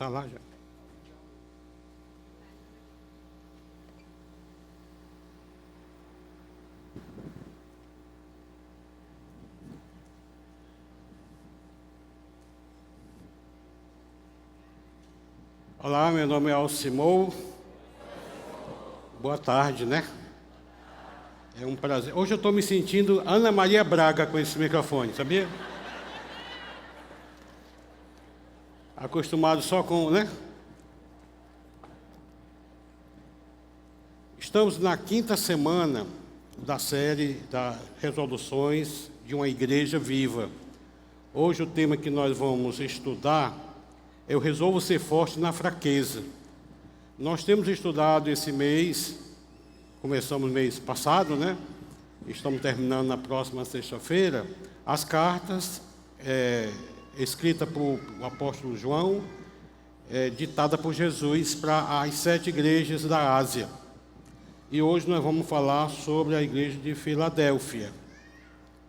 está lá já. Olá, meu nome é Alcimou. Boa tarde, né? É um prazer. Hoje eu estou me sentindo Ana Maria Braga com esse microfone, sabia? Acostumado só com, né? Estamos na 5ª semana da série das resoluções de uma igreja viva. Hoje o tema que nós vamos estudar é: eu resolvo ser forte na fraqueza. Nós temos estudado esse mês, começamos mês passado, né? Estamos terminando na próxima sexta-feira, as cartas escritas por o apóstolo João, ditada por Jesus para as 7 igrejas da Ásia. E hoje nós vamos falar sobre a igreja de Filadélfia,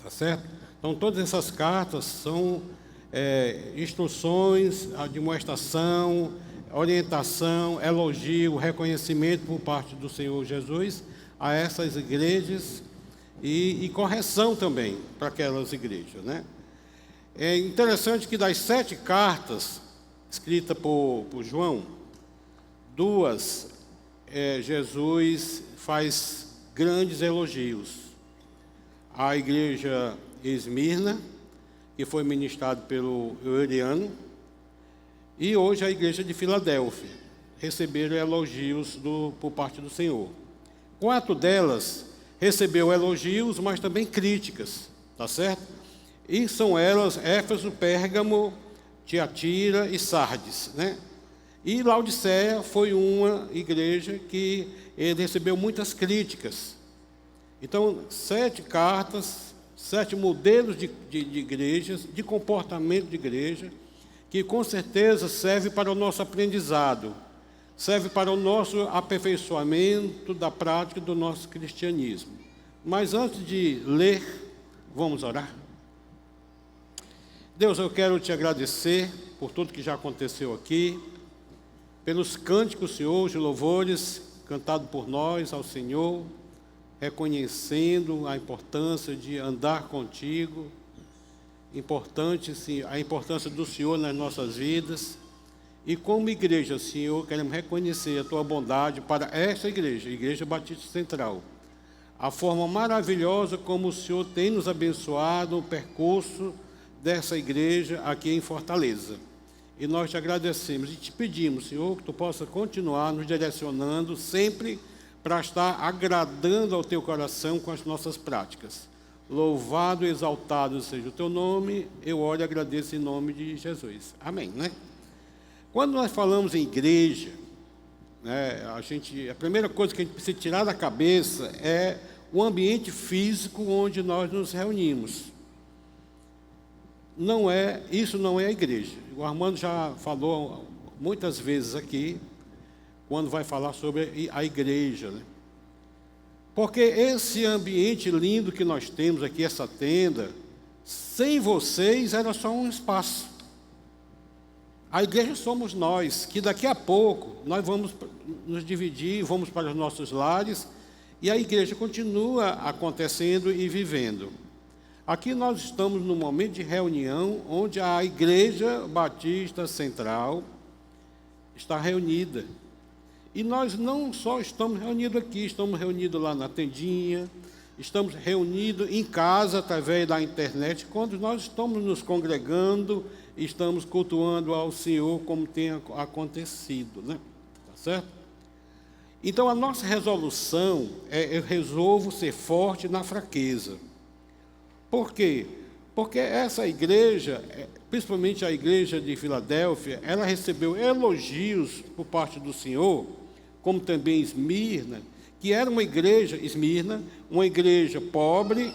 tá certo? Então todas essas cartas são instruções, admoestação, orientação, elogio, reconhecimento por parte do Senhor Jesus a essas igrejas e correção também para aquelas igrejas, né? É interessante que das 7 cartas escritas por João, 2 Jesus faz grandes elogios. A igreja Esmirna, que foi ministrado pelo Euriano, e hoje a igreja de Filadélfia receberam elogios por parte do Senhor. 4 delas recebeu elogios, mas também críticas, tá certo? E são elas Éfeso, Pérgamo, Tiatira e Sardes, né? E Laodiceia foi uma igreja que ele recebeu muitas críticas. Então, 7 cartas, 7 modelos de igrejas, de comportamento de igreja, que com certeza serve para o nosso aprendizado, serve para o nosso aperfeiçoamento da prática do nosso cristianismo. Mas antes de ler, vamos orar? Deus, eu quero te agradecer por tudo que já aconteceu aqui, pelos cânticos, Senhor, de louvores cantados por nós ao Senhor, reconhecendo a importância de andar contigo, a importância do Senhor nas nossas vidas. E como igreja, Senhor, queremos reconhecer a tua bondade para esta igreja, Igreja Batista Central. A forma maravilhosa como o Senhor tem nos abençoado o percurso dessa igreja aqui em Fortaleza. E nós te agradecemos e te pedimos, Senhor, que tu possa continuar nos direcionando sempre para estar agradando ao teu coração com as nossas práticas. Louvado e exaltado seja o teu nome, eu oro e agradeço em nome de Jesus. Amém, né? Quando nós falamos em igreja, né, a primeira coisa que a gente precisa tirar da cabeça é o ambiente físico onde nós nos reunimos. Isso não é a igreja. O Armando já falou muitas vezes aqui, quando vai falar sobre a igreja, né? Porque esse ambiente lindo que nós temos aqui, essa tenda, sem vocês era só um espaço. A igreja somos nós, que daqui a pouco nós vamos nos dividir, vamos para os nossos lares, e a igreja continua acontecendo e vivendo. Aqui nós estamos num momento de reunião, onde a Igreja Batista Central está reunida. E nós não só estamos reunidos aqui, estamos reunidos lá na tendinha, estamos reunidos em casa através da internet, quando nós estamos nos congregando, estamos cultuando ao Senhor como tem acontecido, né? Tá certo? Então a nossa resolução é: eu resolvo ser forte na fraqueza. Por quê? Porque essa igreja, principalmente a igreja de Filadélfia, ela recebeu elogios por parte do Senhor, como também Esmirna, que era uma igreja, uma igreja pobre,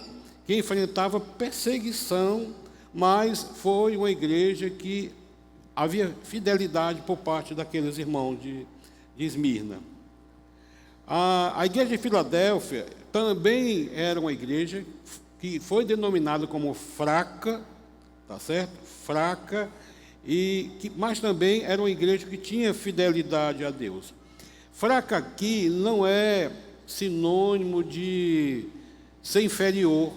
que enfrentava perseguição, mas foi uma igreja que havia fidelidade por parte daqueles irmãos de Esmirna. A igreja de Filadélfia também era uma igreja que foi denominada como fraca, tá certo? Fraca, mas também era uma igreja que tinha fidelidade a Deus. Fraca aqui não é sinônimo de ser inferior,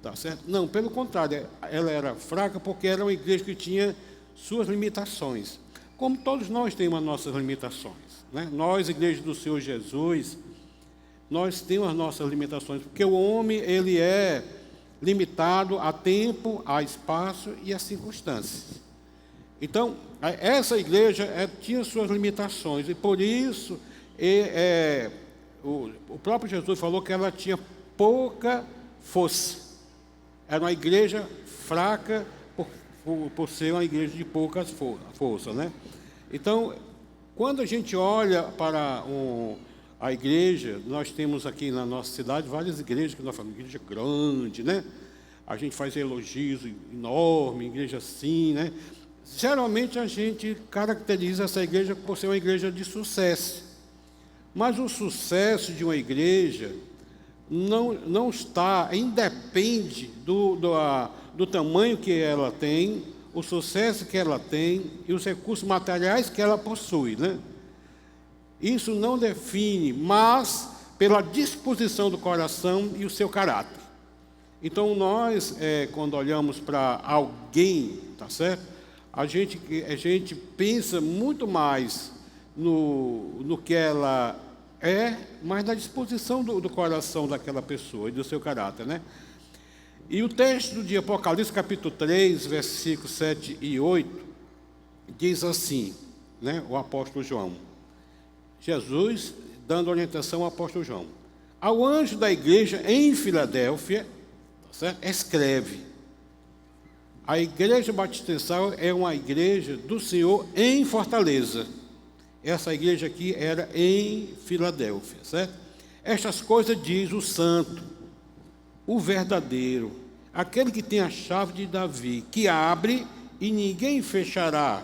tá certo? Não, pelo contrário, ela era fraca porque era uma igreja que tinha suas limitações. Como todos nós temos as nossas limitações, né? Nós, igreja do Senhor Jesus, nós temos as nossas limitações, porque o homem, ele é limitado a tempo, a espaço e a circunstâncias. Então, essa igreja tinha suas limitações, e por isso o próprio Jesus falou que ela tinha pouca força. Era uma igreja fraca por ser uma igreja de pouca força, né? Então, quando a gente olha para a igreja, nós temos aqui na nossa cidade várias igrejas que nós falamos, igreja grande, né? A gente faz elogios enormes, igreja assim, né? Geralmente a gente caracteriza essa igreja por ser uma igreja de sucesso. Mas o sucesso de uma igreja não independe do tamanho que ela tem, o sucesso que ela tem e os recursos materiais que ela possui, né? Isso não define, mas pela disposição do coração e o seu caráter. Então, nós, quando olhamos para alguém, tá certo? A gente pensa muito mais no que ela é, mas na disposição do coração daquela pessoa e do seu caráter, né? E o texto de Apocalipse, capítulo 3, versículos 7 e 8, diz assim, né? O apóstolo João. Jesus dando orientação ao apóstolo João. Ao anjo da igreja em Filadélfia, certo? Escreve: a igreja batistencal é uma igreja do Senhor em Fortaleza. Essa igreja aqui era em Filadélfia, certo? Estas coisas diz o santo, o verdadeiro, aquele que tem a chave de Davi, que abre e ninguém fechará,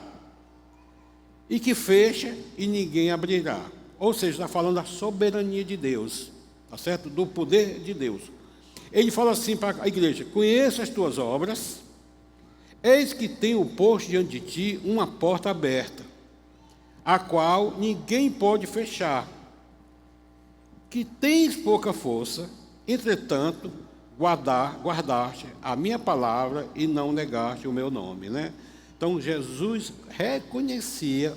e que fecha e ninguém abrirá. Ou seja, está falando da soberania de Deus, tá certo? Do poder de Deus. Ele fala assim para a igreja: conheço as tuas obras, eis que tenho posto diante de ti uma porta aberta, a qual ninguém pode fechar, que tens pouca força, entretanto, guardaste a minha palavra e não negaste o meu nome, né? Então, Jesus reconhecia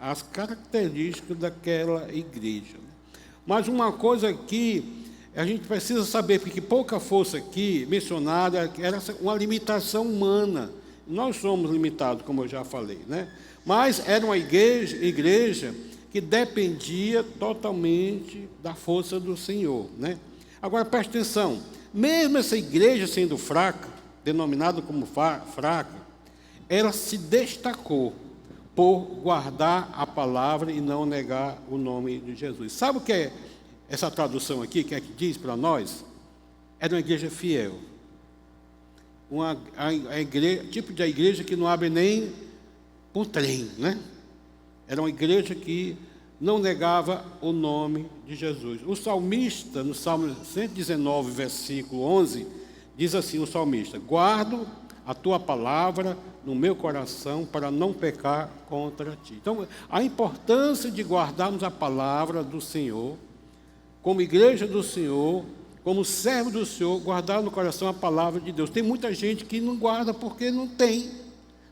as características daquela igreja. Mas uma coisa que a gente precisa saber, porque pouca força aqui mencionada era uma limitação humana. Nós somos limitados, como eu já falei, né? Mas era uma igreja que dependia totalmente da força do Senhor, né? Agora, preste atenção, mesmo essa igreja sendo fraca, denominada como fraca, ela se destacou por guardar a palavra e não negar o nome de Jesus. Sabe o que é essa tradução aqui, que é que diz para nós? Era uma igreja fiel. Tipo de igreja que não abre nem por trem, né? Era uma igreja que não negava o nome de Jesus. O salmista, no Salmo 119, versículo 11, diz assim o salmista: guardo a tua palavra no meu coração para não pecar contra ti. Então, a importância de guardarmos a palavra do Senhor, como igreja do Senhor, como servo do Senhor, guardar no coração a palavra de Deus. Tem muita gente que não guarda porque não tem,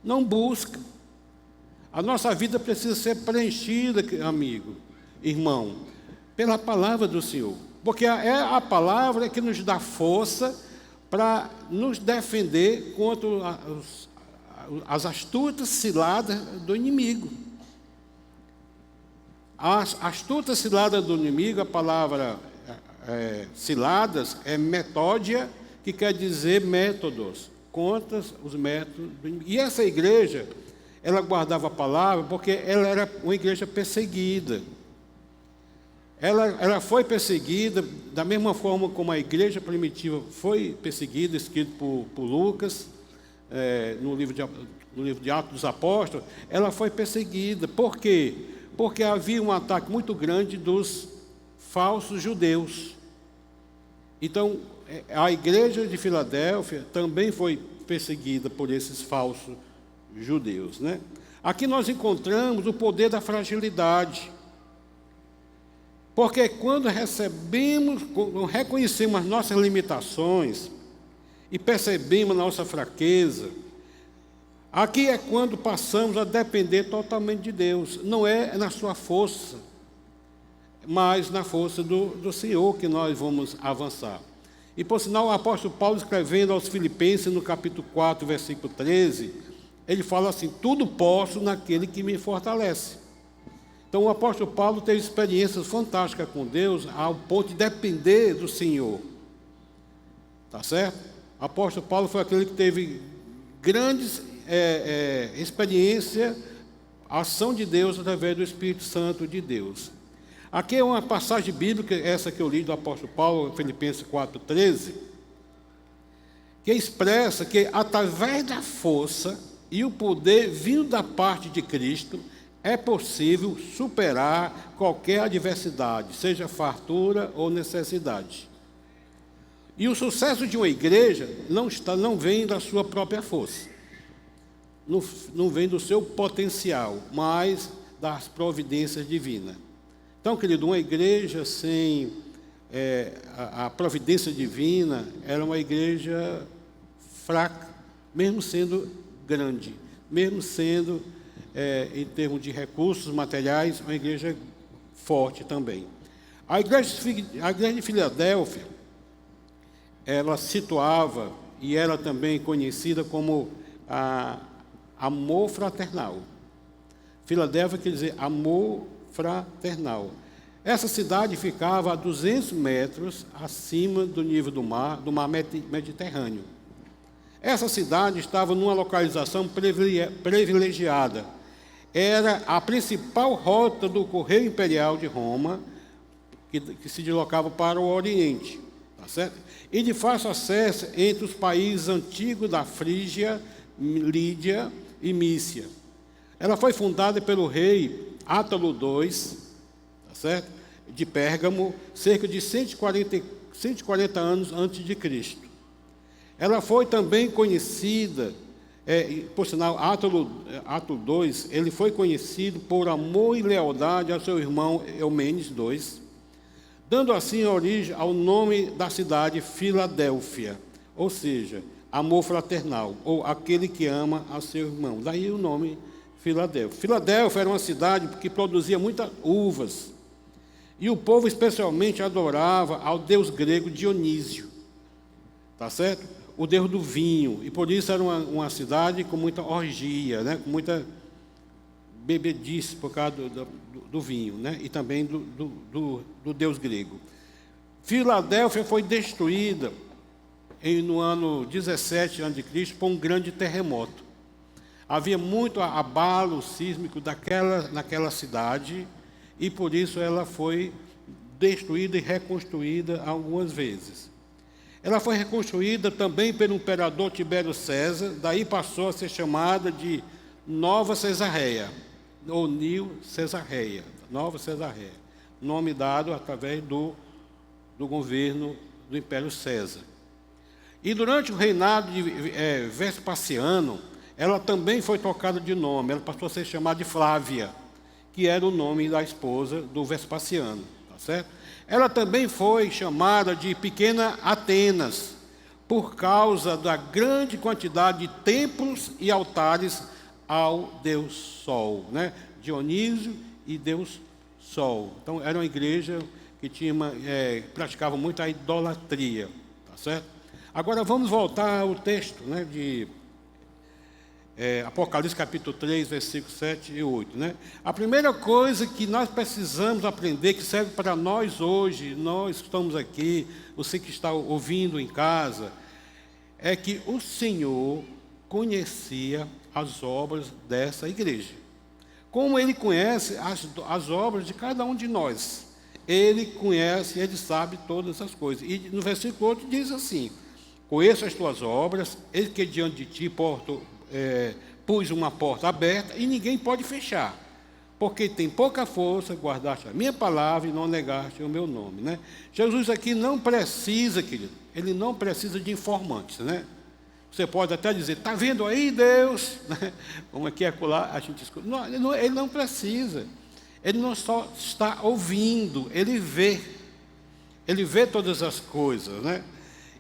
não busca. A nossa vida precisa ser preenchida, amigo, irmão, pela palavra do Senhor. Porque é a palavra que nos dá força para nos defender contra as astutas ciladas do inimigo. As astutas ciladas do inimigo, a palavra ciladas é metódia, que quer dizer métodos, contra os métodos do inimigo. E essa igreja, ela guardava a palavra porque ela era uma igreja perseguida. Ela foi perseguida da mesma forma como a igreja primitiva foi perseguida, escrito por Lucas, no livro de Atos dos Apóstolos. Ela foi perseguida. Por quê? Porque havia um ataque muito grande dos falsos judeus. Então, a igreja de Filadélfia também foi perseguida por esses falsos judeus, né? Aqui nós encontramos o poder da fragilidade. Porque quando reconhecemos as nossas limitações e percebemos a nossa fraqueza, aqui é quando passamos a depender totalmente de Deus. Não é na sua força, mas na força do Senhor que nós vamos avançar. E por sinal, o apóstolo Paulo, escrevendo aos Filipenses, no capítulo 4, versículo 13, ele fala assim: tudo posso naquele que me fortalece. Então o apóstolo Paulo teve experiências fantásticas com Deus, ao ponto de depender do Senhor. Tá certo? O apóstolo Paulo foi aquele que teve grandes experiências, ação de Deus através do Espírito Santo de Deus. Aqui é uma passagem bíblica, essa que eu li do apóstolo Paulo, Filipenses 4,13, que expressa que através da força e o poder vindo da parte de Cristo, é possível superar qualquer adversidade, seja fartura ou necessidade. E o sucesso de uma igreja não vem da sua própria força, não vem do seu potencial, mas das providências divinas. Então, querido, uma igreja sem a providência divina era uma igreja fraca, mesmo sendo grande, mesmo sendo, em termos de recursos materiais, uma igreja forte também. A igreja de Filadélfia, ela situava, e era também conhecida como amor fraternal. Filadélfia quer dizer amor fraternal. Essa cidade ficava a 200 metros acima do nível do mar Mediterrâneo. Essa cidade estava numa localização privilegiada. Era a principal rota do Correio Imperial de Roma, que se deslocava para o Oriente, tá certo? E de fácil acesso entre os países antigos da Frígia, Lídia e Mícia. Ela foi fundada pelo rei Átalo II, tá certo? De Pérgamo, cerca de 140 anos antes de Cristo. Ela foi também conhecida, por sinal, Átalo II, ele foi conhecido por amor e lealdade ao seu irmão Eumenes II, dando assim origem ao nome da cidade Filadélfia, ou seja, amor fraternal, ou aquele que ama a seu irmão. Daí o nome Filadélfia. Filadélfia era uma cidade que produzia muitas uvas, e o povo especialmente adorava ao deus grego Dionísio, tá certo? O deus do vinho, e por isso era uma cidade com muita orgia, né? Com muita bebedice por causa do vinho, né? E também do deus grego. Filadélfia foi destruída no ano 17 a.C. por um grande terremoto. Havia muito abalo sísmico naquela cidade, e por isso ela foi destruída e reconstruída algumas vezes. Ela foi reconstruída também pelo imperador Tibério César, daí passou a ser chamada de Nova Cesareia, ou New Cesareia, Nova Cesareia, nome dado através do governo do Império César. E durante o reinado de Vespasiano, ela também foi trocada de nome, ela passou a ser chamada de Flávia, que era o nome da esposa do Vespasiano, tá certo? Ela também foi chamada de Pequena Atenas, por causa da grande quantidade de templos e altares ao Deus Sol, né? Dionísio e Deus Sol. Então, era uma igreja que praticava muito a idolatria, tá certo? Agora, vamos voltar ao texto, né, de Apocalipse capítulo 3, versículos 7 e 8. Né? A primeira coisa que nós precisamos aprender, que serve para nós hoje, nós que estamos aqui, você que está ouvindo em casa, é que o Senhor conhecia as obras dessa igreja. Como Ele conhece as obras de cada um de nós. Ele conhece, Ele sabe todas essas coisas. E no versículo 8 diz assim: conheço as tuas obras, eis que diante de ti pus uma porta aberta e ninguém pode fechar, porque tem pouca força, guardaste a minha palavra e não negaste o meu nome, né? Jesus aqui não precisa, querido, ele não precisa de informantes, né? Você pode até dizer, está vendo aí, Deus? Como aqui é acolá, a gente escuta. Não, ele não precisa. Ele não só está ouvindo, ele vê. Ele vê todas as coisas, né?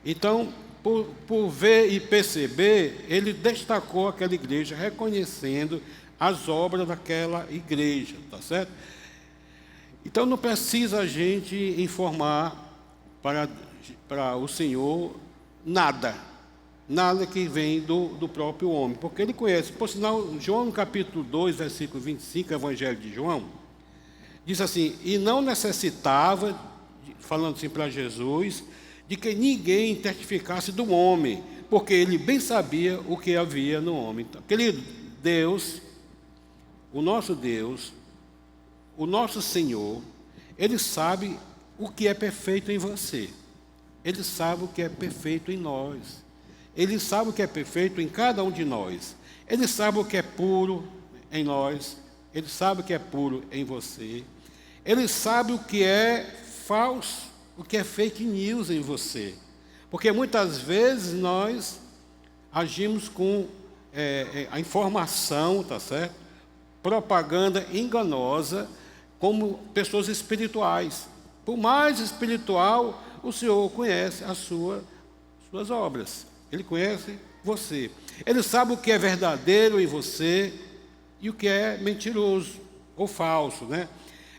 Então, por ver e perceber, ele destacou aquela igreja, reconhecendo as obras daquela igreja, tá certo? Então, não precisa a gente informar para o Senhor nada que vem do próprio homem, porque ele conhece. Por sinal, João, no capítulo 2, versículo 25, Evangelho de João, diz assim, e não necessitava, falando assim para Jesus, de que ninguém testificasse do homem, porque ele bem sabia o que havia no homem. Então, querido, Deus, o nosso Senhor, Ele sabe o que é perfeito em você. Ele sabe o que é perfeito em nós. Ele sabe o que é perfeito em cada um de nós. Ele sabe o que é puro em nós. Ele sabe o que é puro em você. Ele sabe o que é falso, o que é fake news em você. Porque muitas vezes nós agimos com a informação, tá certo? Propaganda enganosa, como pessoas espirituais. Por mais espiritual, o Senhor conhece as suas obras. Ele conhece você. Ele sabe o que é verdadeiro em você e o que é mentiroso ou falso, né?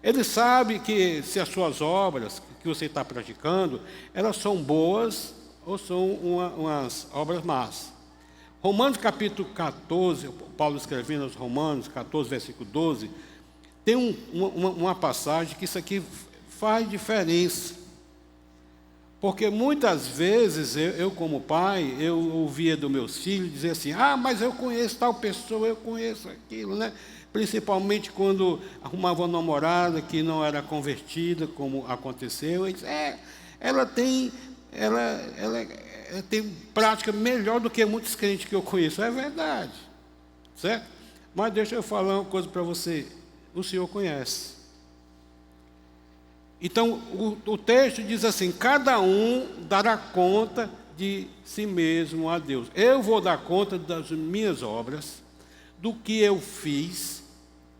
Ele sabe que se as suas obras que você está praticando, elas são boas ou são umas obras más. Romanos capítulo 14, Paulo escrevendo aos Romanos 14, versículo 12, tem uma passagem que isso aqui faz diferença. Porque muitas vezes, eu como pai, eu ouvia dos meus filhos dizer assim, mas eu conheço tal pessoa, eu conheço aquilo, né? Principalmente quando arrumava uma namorada que não era convertida, como aconteceu, eles, ela tem prática melhor do que muitos crentes que eu conheço. É verdade, certo? Mas deixa eu falar uma coisa para você, o Senhor conhece. Então, o texto diz assim, cada um dará conta de si mesmo a Deus. Eu vou dar conta das minhas obras, do que eu fiz,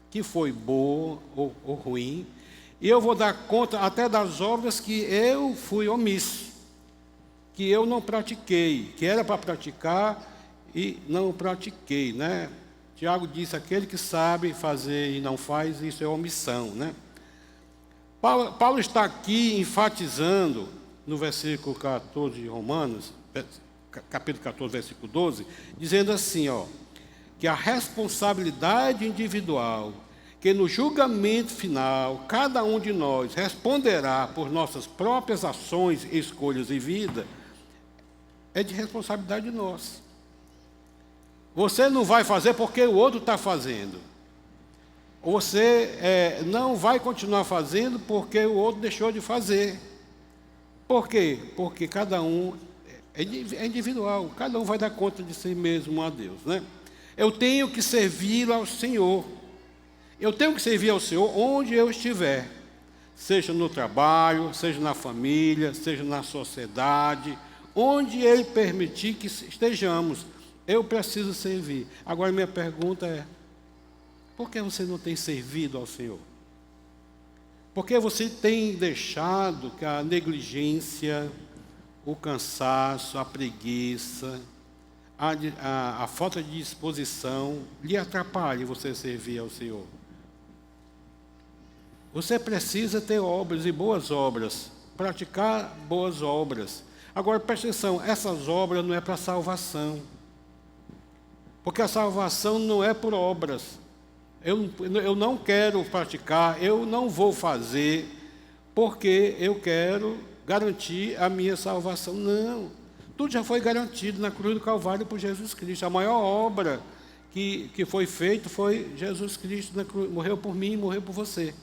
que foi boa ou ruim, e eu vou dar conta até das obras que eu fui omisso, que eu não pratiquei, que era para praticar e não pratiquei, né? Tiago disse, aquele que sabe fazer e não faz, isso é omissão, né? Paulo está aqui enfatizando, no versículo 14 de Romanos, capítulo 14, versículo 12, dizendo assim, que a responsabilidade individual, que no julgamento final, cada um de nós responderá por nossas próprias ações, escolhas e vida, é de responsabilidade nossa. Você não vai fazer porque o outro está fazendo. Você não vai continuar fazendo porque o outro deixou de fazer. Por quê? Porque cada um é individual, cada um vai dar conta de si mesmo a Deus, né? Eu tenho que servir ao Senhor. Eu tenho que servir ao Senhor onde eu estiver. Seja no trabalho, seja na família, seja na sociedade, onde Ele permitir que estejamos. Eu preciso servir. Agora, minha pergunta é, por que você não tem servido ao Senhor? Por que você tem deixado que a negligência, o cansaço, a preguiça, a falta de disposição lhe atrapalhe você servir ao Senhor? Você precisa ter obras e boas obras, praticar boas obras. Agora, preste atenção, essas obras não é para salvação. Porque a salvação não é por obras. Eu não quero praticar, eu não vou fazer, porque eu quero garantir a minha salvação. Não, tudo já foi garantido na cruz do Calvário por Jesus Cristo. A maior obra que foi feita foi Jesus Cristo na cruz, morreu por mim e morreu por você.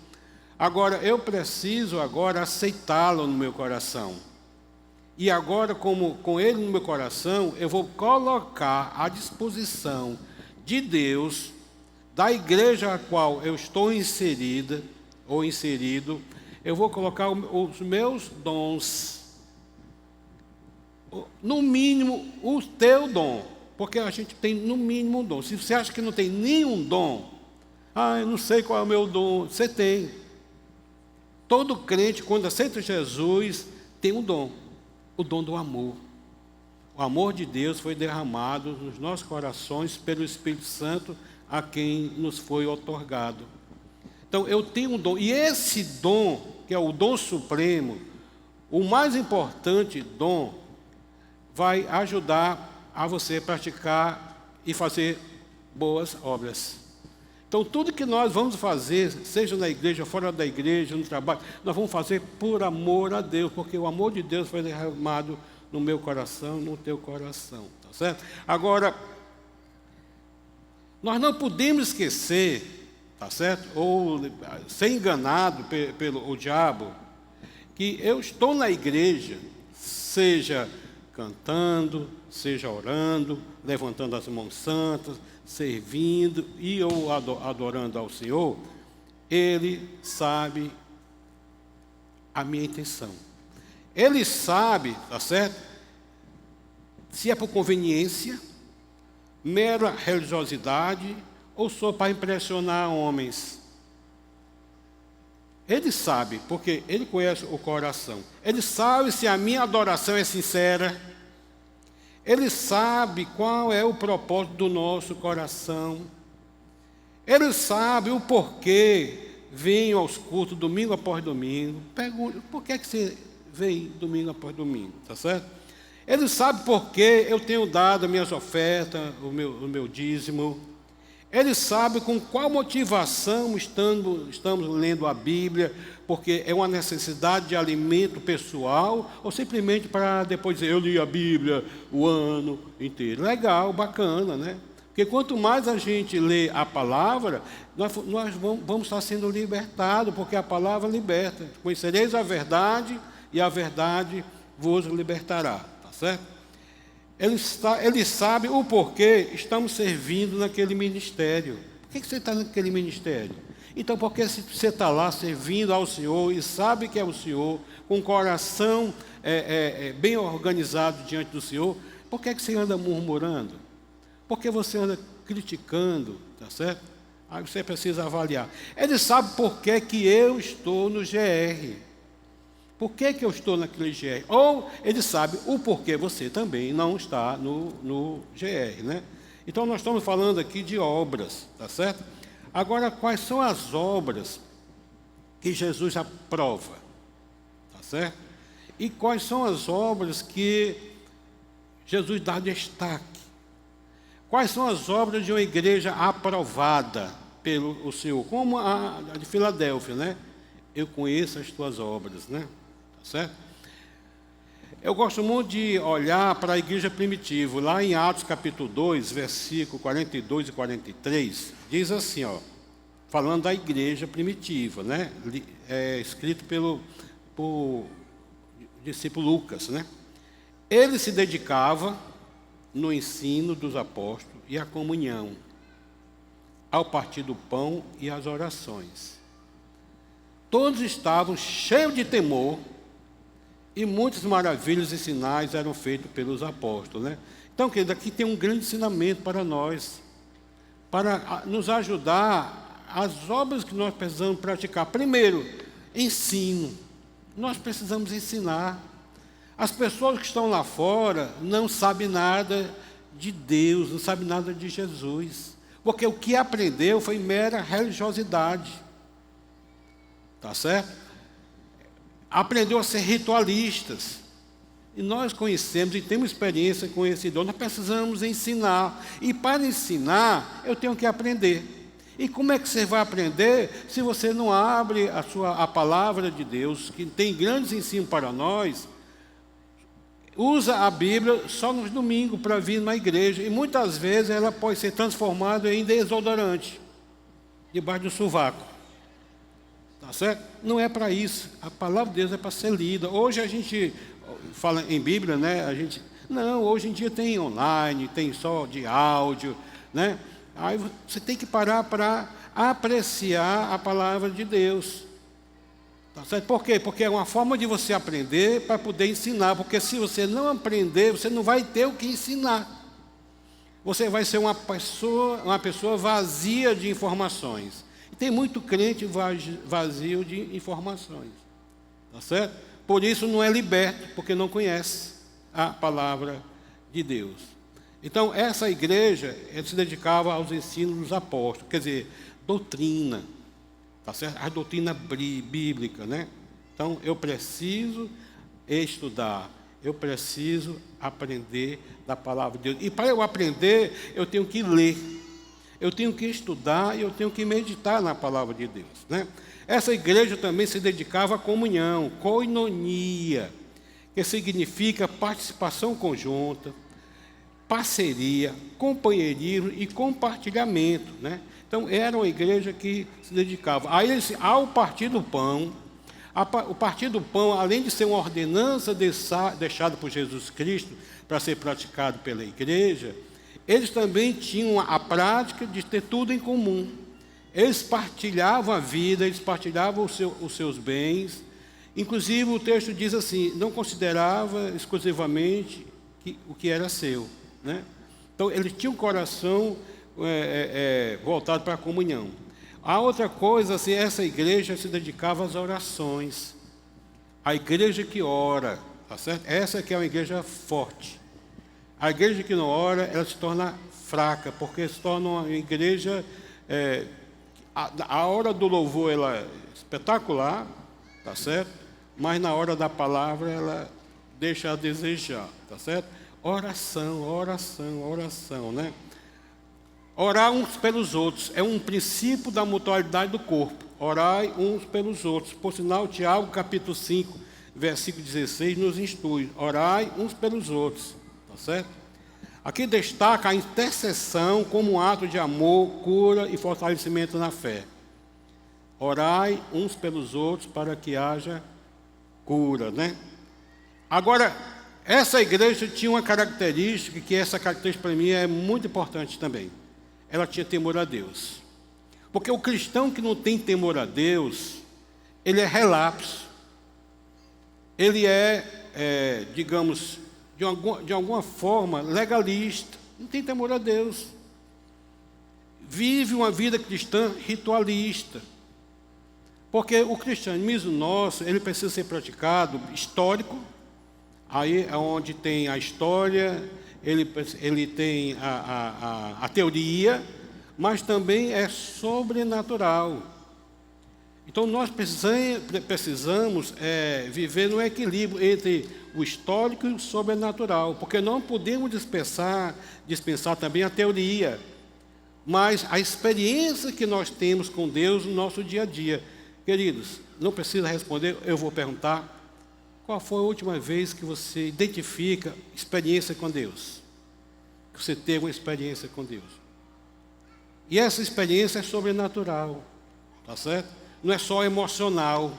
Agora, eu preciso aceitá-lo no meu coração. E agora, com ele no meu coração, eu vou colocar à disposição de Deus, da igreja a qual eu estou inserida ou inserido, eu vou colocar os meus dons. no mínimo, o teu dom. Porque a gente tem, no mínimo, um dom. Se você acha que não tem nenhum dom, eu não sei qual é o meu dom. Você tem. Todo crente, quando aceita Jesus, tem um dom. O dom do amor. O amor de Deus foi derramado nos nossos corações pelo Espírito Santo, a quem nos foi outorgado. Então, eu tenho um dom. E esse dom, que é o dom supremo, o mais importante dom, vai ajudar a você praticar e fazer boas obras. Então, tudo que nós vamos fazer, seja na igreja, fora da igreja, no trabalho, nós vamos fazer por amor a Deus, porque o amor de Deus foi derramado no meu coração, no teu coração, tá certo? Agora, nós não podemos esquecer, tá certo? Ou ser enganado pelo diabo, que eu estou na igreja, seja cantando, seja orando, levantando as mãos santas, servindo e ou adorando ao Senhor, Ele sabe a minha intenção. Ele sabe, tá certo? Se é por conveniência, mera religiosidade ou só para impressionar homens. Ele sabe, porque Ele conhece o coração. Ele sabe se a minha adoração é sincera. Ele sabe qual é o propósito do nosso coração. Ele sabe o porquê venho aos cultos domingo após domingo. Pergunto, por que você vem domingo após domingo? Tá certo? Ele sabe por que eu tenho dado as minhas ofertas, o meu dízimo. Ele sabe com qual motivação estamos lendo a Bíblia, porque é uma necessidade de alimento pessoal, ou simplesmente para depois dizer, eu li a Bíblia o ano inteiro. Legal, bacana, né? Porque quanto mais a gente lê a palavra, nós vamos estar sendo libertados, porque a palavra liberta. Conhecereis a verdade, e a verdade vos libertará, tá certo? Ele sabe o porquê estamos servindo naquele ministério. Por que você está naquele ministério? Então, porque se você está lá servindo ao Senhor e sabe que é o Senhor, com o coração bem organizado diante do Senhor, por que você anda murmurando? Por que você anda criticando? Tá certo? Aí você precisa avaliar. Ele sabe por que eu estou no GR. Por que eu estou naquele GR? Ou ele sabe o porquê você também não está no GR, né? Então, nós estamos falando aqui de obras, tá certo? Agora, quais são as obras que Jesus aprova? Tá certo? E quais são as obras que Jesus dá destaque? Quais são as obras de uma igreja aprovada pelo Senhor? Como a de Filadélfia, né? Eu conheço as tuas obras, né? Certo? Eu gosto muito de olhar para a igreja primitiva. Lá em Atos capítulo 2, versículo 42 e 43, diz assim, falando da igreja primitiva, né? Escrito por discípulo Lucas, né? Ele se dedicava no ensino dos apóstolos e à comunhão, ao partir do pão e às orações. Todos estavam cheios de temor, e muitas maravilhas e sinais eram feitos pelos apóstolos, né? Então, querido, aqui tem um grande ensinamento para nós, para nos ajudar as obras que nós precisamos praticar. Primeiro, ensino. Nós precisamos ensinar. As pessoas que estão lá fora não sabem nada de Deus, não sabem nada de Jesus, porque o que aprendeu foi mera religiosidade. Tá certo? Aprendeu a ser ritualistas. E nós conhecemos e temos experiência com esse dom. Nós precisamos ensinar. E para ensinar, eu tenho que aprender. E como é que você vai aprender se você não abre a palavra de Deus, que tem grandes ensinos para nós? Usa a Bíblia só nos domingos para vir na igreja. E muitas vezes ela pode ser transformada em desodorante, debaixo do sovaco. Tá certo? Não é para isso. A palavra de Deus é para ser lida. Hoje a gente fala em Bíblia, né? Não, hoje em dia tem online, tem só de áudio, né? Aí você tem que parar para apreciar a palavra de Deus. Tá certo? Por quê? Porque é uma forma de você aprender para poder ensinar. Porque se você não aprender, você não vai ter o que ensinar. Você vai ser uma pessoa vazia de informações. E tem muito crente vazio de informações. Tá certo? Por isso não é liberto, porque não conhece a palavra de Deus. Então, essa igreja se dedicava aos ensinos dos apóstolos, quer dizer, doutrina. Tá certo? A doutrina bíblica, né? Então, eu preciso estudar, eu preciso aprender da palavra de Deus. E para eu aprender, eu tenho que ler, eu tenho que estudar e eu tenho que meditar na palavra de Deus, né? Essa igreja também se dedicava à comunhão, koinonia, que significa participação conjunta, parceria, companheirismo e compartilhamento, né? Então, era uma igreja que se dedicava ao partir do pão. O partir do pão, além de ser uma ordenança deixada por Jesus Cristo para ser praticado pela igreja, eles também tinham a prática de ter tudo em comum. Eles partilhavam a vida, eles partilhavam os seus bens. Inclusive, o texto diz assim, não considerava exclusivamente o que era seu, né? Então, eles tinham um coração voltado para a comunhão. A outra coisa, assim, essa igreja se dedicava às orações. A igreja que ora, tá certo? Essa que é uma igreja forte. A igreja que não ora, ela se torna fraca, porque se torna uma igreja... a hora do louvor, ela é espetacular, tá certo? Mas na hora da palavra, ela deixa a desejar, tá certo? Oração, oração, oração, né? Orar uns pelos outros é um princípio da mutualidade do corpo. Orai uns pelos outros. Por sinal, Tiago, capítulo 5, versículo 16, nos instrui. Orai uns pelos outros. Tá certo? Aqui destaca a intercessão como um ato de amor, cura e fortalecimento na fé. Orai uns pelos outros para que haja cura, né? Agora, essa igreja tinha uma característica, que essa característica para mim é muito importante também. Ela tinha temor a Deus. Porque o cristão que não tem temor a Deus, ele é relapso. Ele digamos, de alguma forma, legalista. Não tem temor a Deus. Vive uma vida cristã ritualista. Porque o cristianismo nosso, ele precisa ser praticado histórico. Aí é onde tem a história... Ele tem a teoria, mas também é sobrenatural. Então, nós precisamos viver no equilíbrio entre o histórico e o sobrenatural, porque não podemos dispensar também a teoria, mas a experiência que nós temos com Deus no nosso dia a dia. Queridos, não precisa responder, eu vou perguntar. Qual foi a última vez que você identifica experiência com Deus? Que você teve uma experiência com Deus. E essa experiência é sobrenatural, tá certo? Não é só emocional,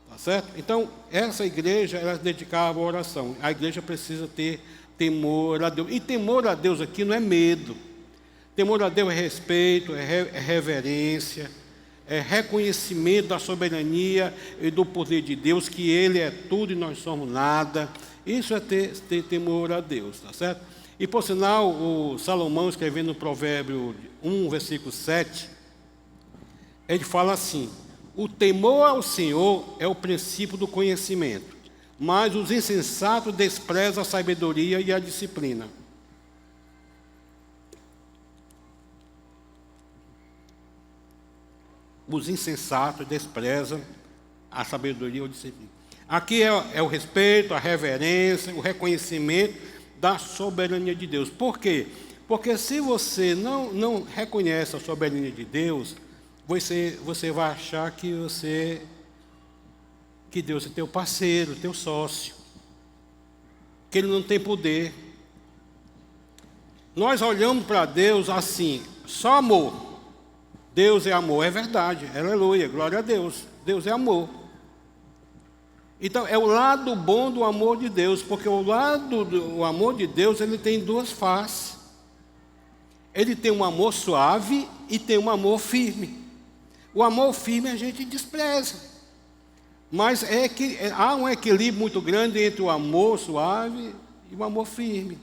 tá certo? Então, essa igreja, ela se dedicava à oração. A igreja precisa ter temor a Deus. E temor a Deus aqui não é medo. Temor a Deus é respeito, é reverência, é reconhecimento da soberania e do poder de Deus, que Ele é tudo e nós somos nada. Isso é ter temor a Deus, tá certo? E por sinal, o Salomão, escrevendo no Provérbio 1, versículo 7, ele fala assim: o temor ao Senhor é o princípio do conhecimento, mas os insensatos desprezam a sabedoria e a disciplina. Os insensatos desprezam a sabedoria ou disciplina. Aqui é o respeito, a reverência, o reconhecimento da soberania de Deus. Por quê? Porque se você não reconhece a soberania de Deus, você vai achar que Deus é teu parceiro, teu sócio, que Ele não tem poder. Nós olhamos para Deus assim, só amor. Deus é amor, é verdade, aleluia, glória a Deus. Deus é amor. Então, é o lado bom do amor de Deus, porque o amor de Deus, ele tem duas faces. Ele tem um amor suave e tem um amor firme. O amor firme a gente despreza. Mas há um equilíbrio muito grande entre o amor suave e o amor firme.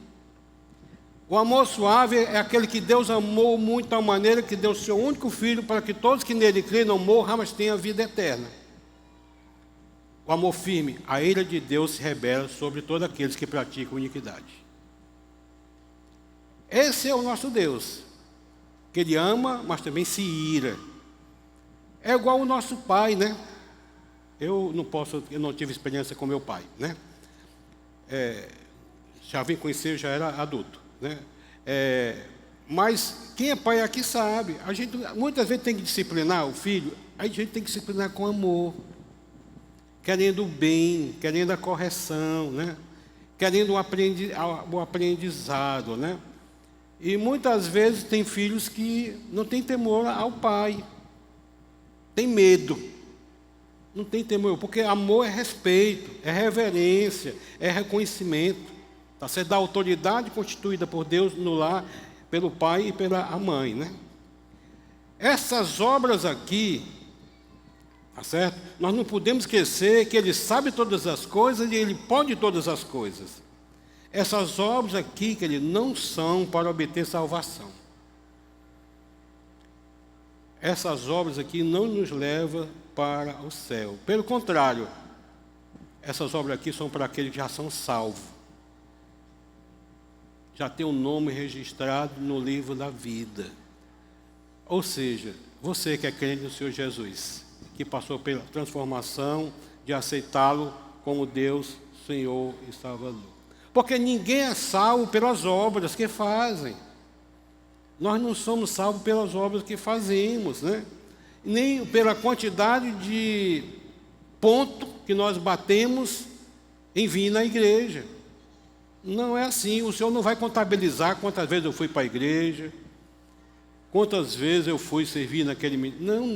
O amor suave é aquele que Deus amou muito de tal maneira que deu seu único filho para que todos que nele crêem não morram, mas tenham vida eterna. O amor firme, a ira de Deus se revela sobre todos aqueles que praticam iniquidade. Esse é o nosso Deus, que Ele ama, mas também se ira. É igual o nosso pai, né? Eu não tive experiência com meu pai, né? Já vim conhecer, já era adulto, né? Mas quem é pai aqui sabe, a gente muitas vezes tem que disciplinar o filho, a gente tem que disciplinar com amor, querendo o bem, querendo a correção, né? Querendo o aprendizado, né? E muitas vezes tem filhos que não têm temor ao pai, tem medo, não tem temor, porque amor é respeito, é reverência, é reconhecimento, tá certo? Da autoridade constituída por Deus no lar, pelo pai e pela mãe, né? Essas obras aqui, tá certo? Nós não podemos esquecer que Ele sabe todas as coisas e Ele pode todas as coisas. Essas obras aqui, que Ele não são para obter salvação. Essas obras aqui não nos levam para o céu. Pelo contrário, essas obras aqui são para aqueles que já são salvos. Já tem um nome registrado no livro da vida. Ou seja, você que é crente no Senhor Jesus, que passou pela transformação de aceitá-lo como Deus, Senhor e Salvador. Porque ninguém é salvo pelas obras que fazem. Nós não somos salvos pelas obras que fazemos, né? Nem pela quantidade de ponto que nós batemos em vir na igreja. Não é assim. O Senhor não vai contabilizar quantas vezes eu fui para a igreja, quantas vezes eu fui servir naquele... Não,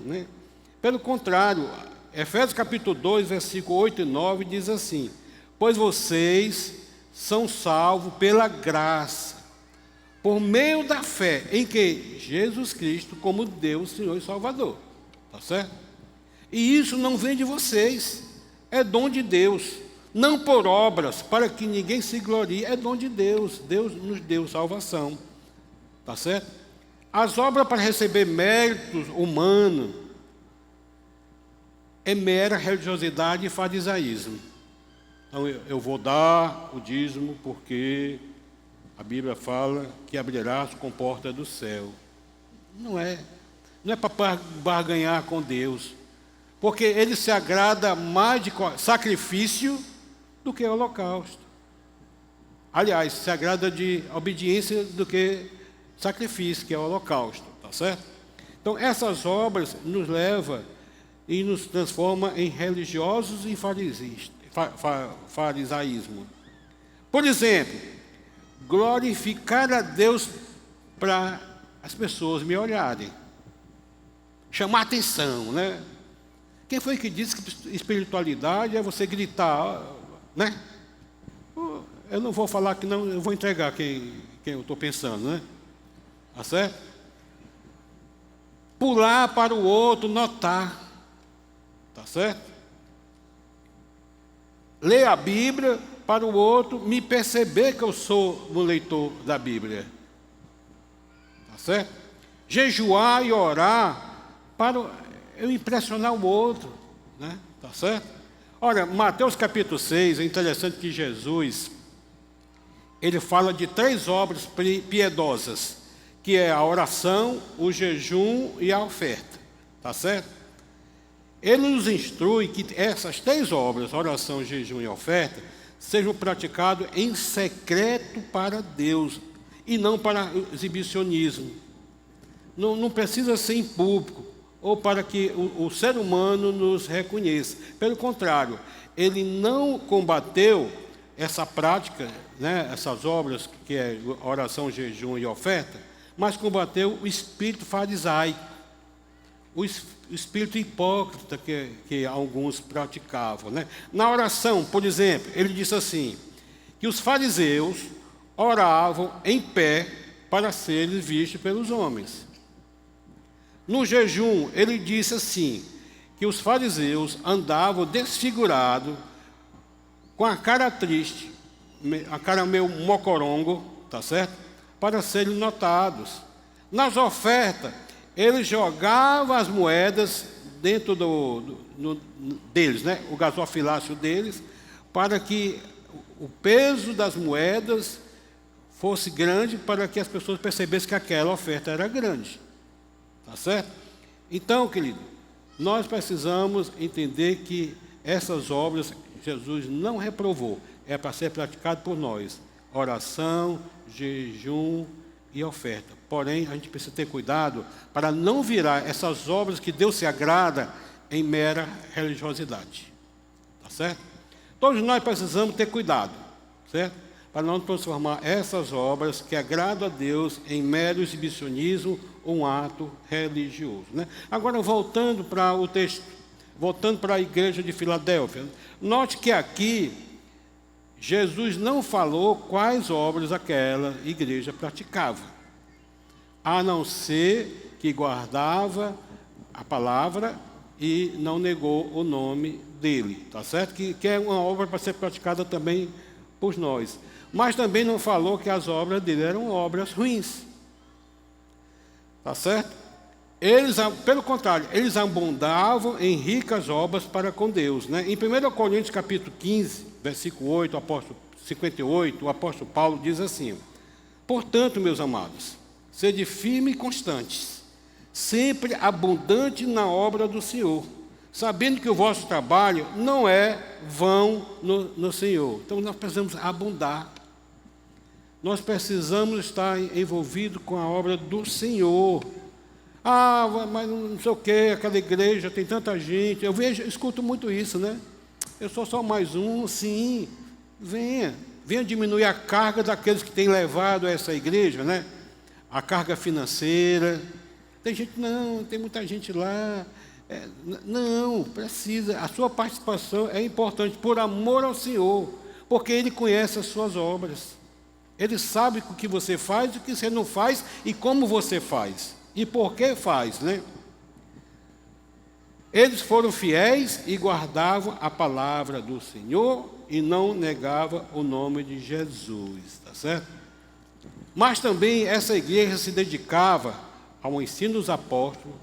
né? Pelo contrário, Efésios capítulo 2, versículo 8 e 9 diz assim: pois vocês são salvos pela graça, por meio da fé em que Jesus Cristo, como Deus, Senhor e Salvador. Tá certo? E isso não vem de vocês, é dom de Deus. Não por obras, para que ninguém se glorie, é dom de Deus. Deus nos deu salvação. Tá certo? As obras para receber méritos humanos é mera religiosidade e farisaísmo. Então eu vou dar o dízimo porque a Bíblia fala que abrirá com porta do céu. Não é para barganhar com Deus, porque Ele se agrada mais de sacrifício do que holocausto. Aliás, se agrada de obediência do que sacrifício, que é o holocausto, tá certo? Então essas obras nos levam e nos transformam em religiosos e farisaísmo. Por exemplo, glorificar a Deus para as pessoas me olharem, chamar atenção, né? Quem foi que disse que espiritualidade é você gritar, né? Eu não vou falar que não, eu vou entregar quem eu estou pensando, né? Tá certo? Pular para o outro, notar, tá certo? Ler a Bíblia para o outro me perceber que eu sou um leitor da Bíblia. Tá certo? Jejuar e orar para eu impressionar o outro, né? Tá certo? Olha, Mateus capítulo 6, é interessante que Jesus, ele fala de 3 obras piedosas, que é a oração, o jejum e a oferta. Tá certo? Ele nos instrui que essas 3 obras, oração, jejum e oferta, sejam praticados em secreto para Deus e não para exibicionismo. Não precisa ser em público ou para que o ser humano nos reconheça. Pelo contrário, ele não combateu essa prática, né, essas obras que é oração, jejum e oferta, mas combateu o espírito farisaico, o espírito hipócrita que alguns praticavam, né? Na oração, por exemplo, ele disse assim, que os fariseus oravam em pé para serem vistos pelos homens. No jejum, ele disse assim, que os fariseus andavam desfigurados, com a cara triste, a cara meio mocorongo, tá certo? Para serem notados. Nas ofertas, eles jogavam as moedas dentro deles, né? O gasofilácio deles, para que o peso das moedas fosse grande, para que as pessoas percebessem que aquela oferta era grande. Tá certo? Então, querido, nós precisamos entender que essas obras Jesus não reprovou, é para ser praticado por nós. Oração, jejum e oferta. Porém, a gente precisa ter cuidado para não virar essas obras que Deus se agrada em mera religiosidade. Tá certo? Todos nós precisamos ter cuidado, certo? Para não transformar essas obras que agradam a Deus em mero exibicionismo ou um ato religioso, né? Agora, voltando para o texto, voltando para a igreja de Filadélfia, note que aqui Jesus não falou quais obras aquela igreja praticava, a não ser que guardava a palavra e não negou o nome dele, tá certo? Que é uma obra para ser praticada também por nós. Mas também não falou que as obras dele eram obras ruins, tá certo? Eles, pelo contrário, eles abundavam em ricas obras para com Deus, né? Em 1 Coríntios capítulo 15, versículo 8, apóstolo 58, o apóstolo Paulo diz assim: portanto, meus amados, sede firmes e constantes, sempre abundante na obra do Senhor, sabendo que o vosso trabalho não é vão no Senhor. Então, nós precisamos abundar. Nós precisamos estar envolvidos com a obra do Senhor. Ah, mas não sei o que, aquela igreja tem tanta gente. Eu escuto muito isso, né? Eu sou só mais um. Sim, venha diminuir a carga daqueles que têm levado a essa igreja, né? A carga financeira. Tem gente, não, tem muita gente lá. Não, precisa. A sua participação é importante por amor ao Senhor, porque Ele conhece as suas obras. Ele sabe o que você faz, o que você não faz e como você faz. E por que faz, né? Eles foram fiéis e guardavam a palavra do Senhor e não negavam o nome de Jesus, tá certo? Mas também essa igreja se dedicava ao ensino dos apóstolos,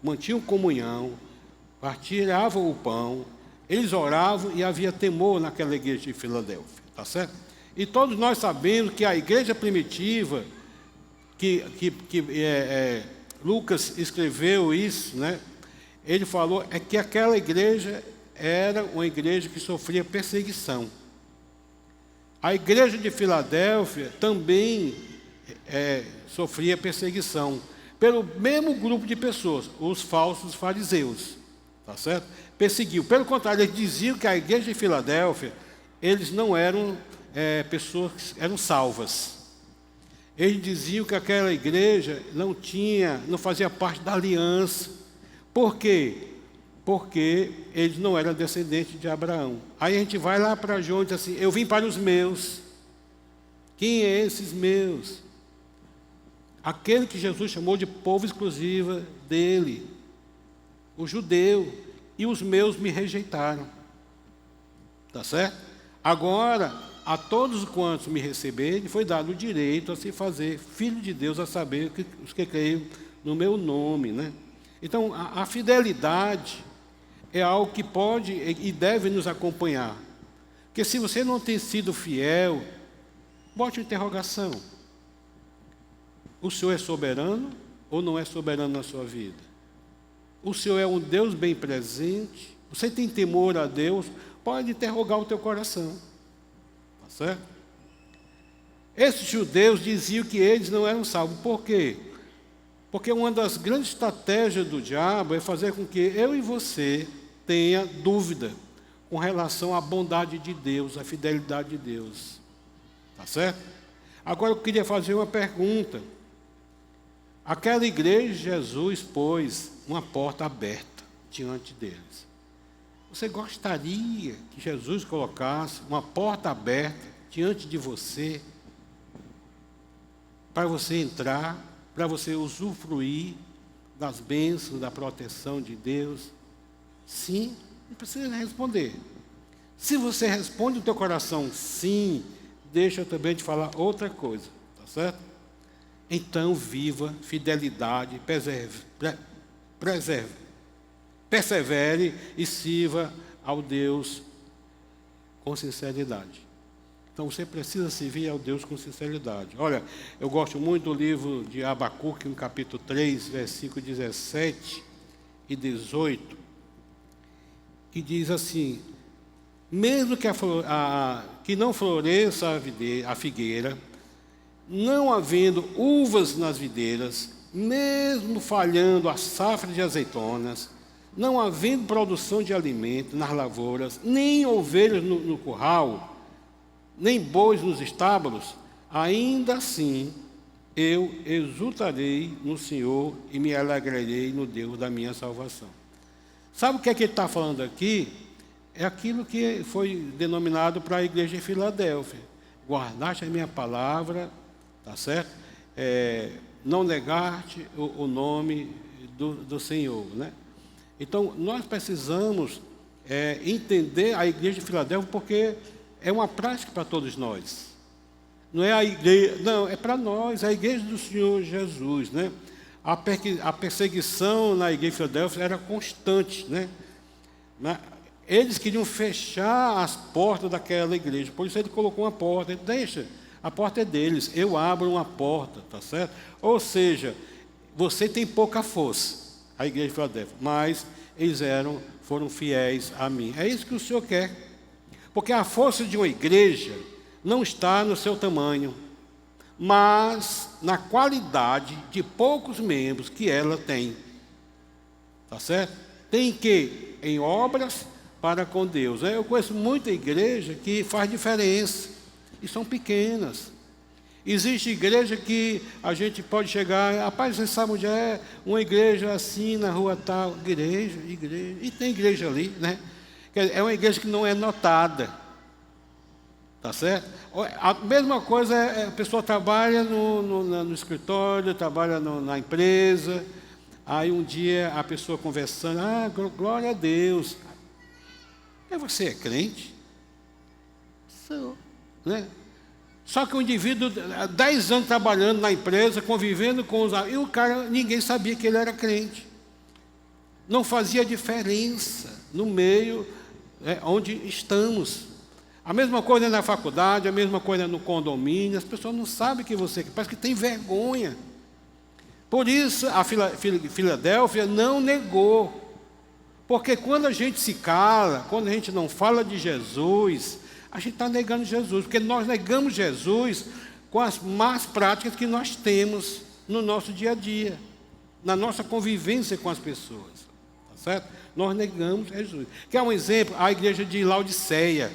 mantinham comunhão, partilhavam o pão, eles oravam e havia temor naquela igreja de Filadélfia, tá certo? E todos nós sabemos que a igreja primitiva, Lucas escreveu isso, né? Ele falou que aquela igreja era uma igreja que sofria perseguição. A igreja de Filadélfia também sofria perseguição pelo mesmo grupo de pessoas, os falsos fariseus, tá certo? Perseguiu. Pelo contrário, eles diziam que a igreja de Filadélfia, eles não eram pessoas que eram salvas. Eles diziam que aquela igreja não fazia parte da aliança. Por quê? Porque eles não eram descendentes de Abraão. Aí a gente vai lá para João e diz assim: eu vim para os meus. Quem é esses meus? Aquele que Jesus chamou de povo exclusivo dele, o judeu. E os meus me rejeitaram. Tá certo? Agora, a todos quantos me receberem, foi dado o direito a se fazer filho de Deus, a saber, os que creem no meu nome, né? Então, a fidelidade é algo que pode e deve nos acompanhar. Porque se você não tem sido fiel, bote uma interrogação. O Senhor é soberano ou não é soberano na sua vida? O Senhor é um Deus bem presente? Você tem temor a Deus? Pode interrogar o teu coração. Tá certo? Esses judeus diziam que eles não eram salvos. Por quê? Porque uma das grandes estratégias do diabo é fazer com que eu e você tenha dúvida com relação à bondade de Deus, à fidelidade de Deus. Tá certo? Agora eu queria fazer uma pergunta. Aquela igreja, Jesus pôs uma porta aberta diante deles. Você gostaria que Jesus colocasse uma porta aberta diante de você, para você entrar, para você usufruir das bênçãos, da proteção de Deus? Sim, não precisa responder. Se você responde no teu coração sim, deixa eu também te falar outra coisa, tá certo? Então viva fidelidade, persevere e sirva ao Deus com sinceridade. Então você precisa servir ao Deus com sinceridade. Olha, eu gosto muito do livro de Abacuque, no capítulo 3, versículos 17 e 18, que diz assim: mesmo que não floresça a figueira, não havendo uvas nas videiras, mesmo falhando a safra de azeitonas, não havendo produção de alimento nas lavouras, nem ovelhas no curral, nem bois nos estábulos, ainda assim eu exultarei no Senhor e me alegrarei no Deus da minha salvação. Sabe o que é que ele está falando aqui? É aquilo que foi denominado para a igreja de Filadélfia. Guardaste a minha palavra, tá certo? Não negaste o nome do Senhor, né? Então, nós precisamos entender a igreja de Filadélfia, porque é uma prática para todos nós. Não é a igreja, não, é para nós, a igreja do Senhor Jesus, né? A perseguição na igreja de Filadélfia era constante, né? Eles queriam fechar as portas daquela igreja, por isso ele colocou uma porta. Ele deixa, a porta é deles, eu abro uma porta, tá certo? Ou seja, você tem pouca força, a igreja de Filadélfia, mas eles foram fiéis a mim. É isso que o Senhor quer, porque a força de uma igreja não está no seu tamanho, mas na qualidade de poucos membros que ela tem, tá certo? Tem que em obras para com Deus. Eu conheço muita igreja que faz diferença, e são pequenas. Existe igreja que a gente pode chegar, rapaz, você sabe onde é uma igreja assim, na rua tal, igreja, e tem igreja ali, né? É uma igreja que não é notada, tá certo? A mesma coisa, a pessoa trabalha no escritório, trabalha na empresa, aí um dia a pessoa conversando, glória a Deus. Você é crente? Sou. Né? Só que o indivíduo, há 10 anos trabalhando na empresa, convivendo com os... E o cara, ninguém sabia que ele era crente. Não fazia diferença no meio onde estamos. A mesma coisa na faculdade, a mesma coisa no condomínio, as pessoas não sabem que você... Parece que tem vergonha. Por isso, a Filadélfia não negou. Porque quando a gente se cala, quando a gente não fala de Jesus, a gente está negando Jesus. Porque nós negamos Jesus com as más práticas que nós temos no nosso dia a dia, na nossa convivência com as pessoas. Tá certo? Nós negamos Jesus. Quer um exemplo? A igreja de Laodiceia,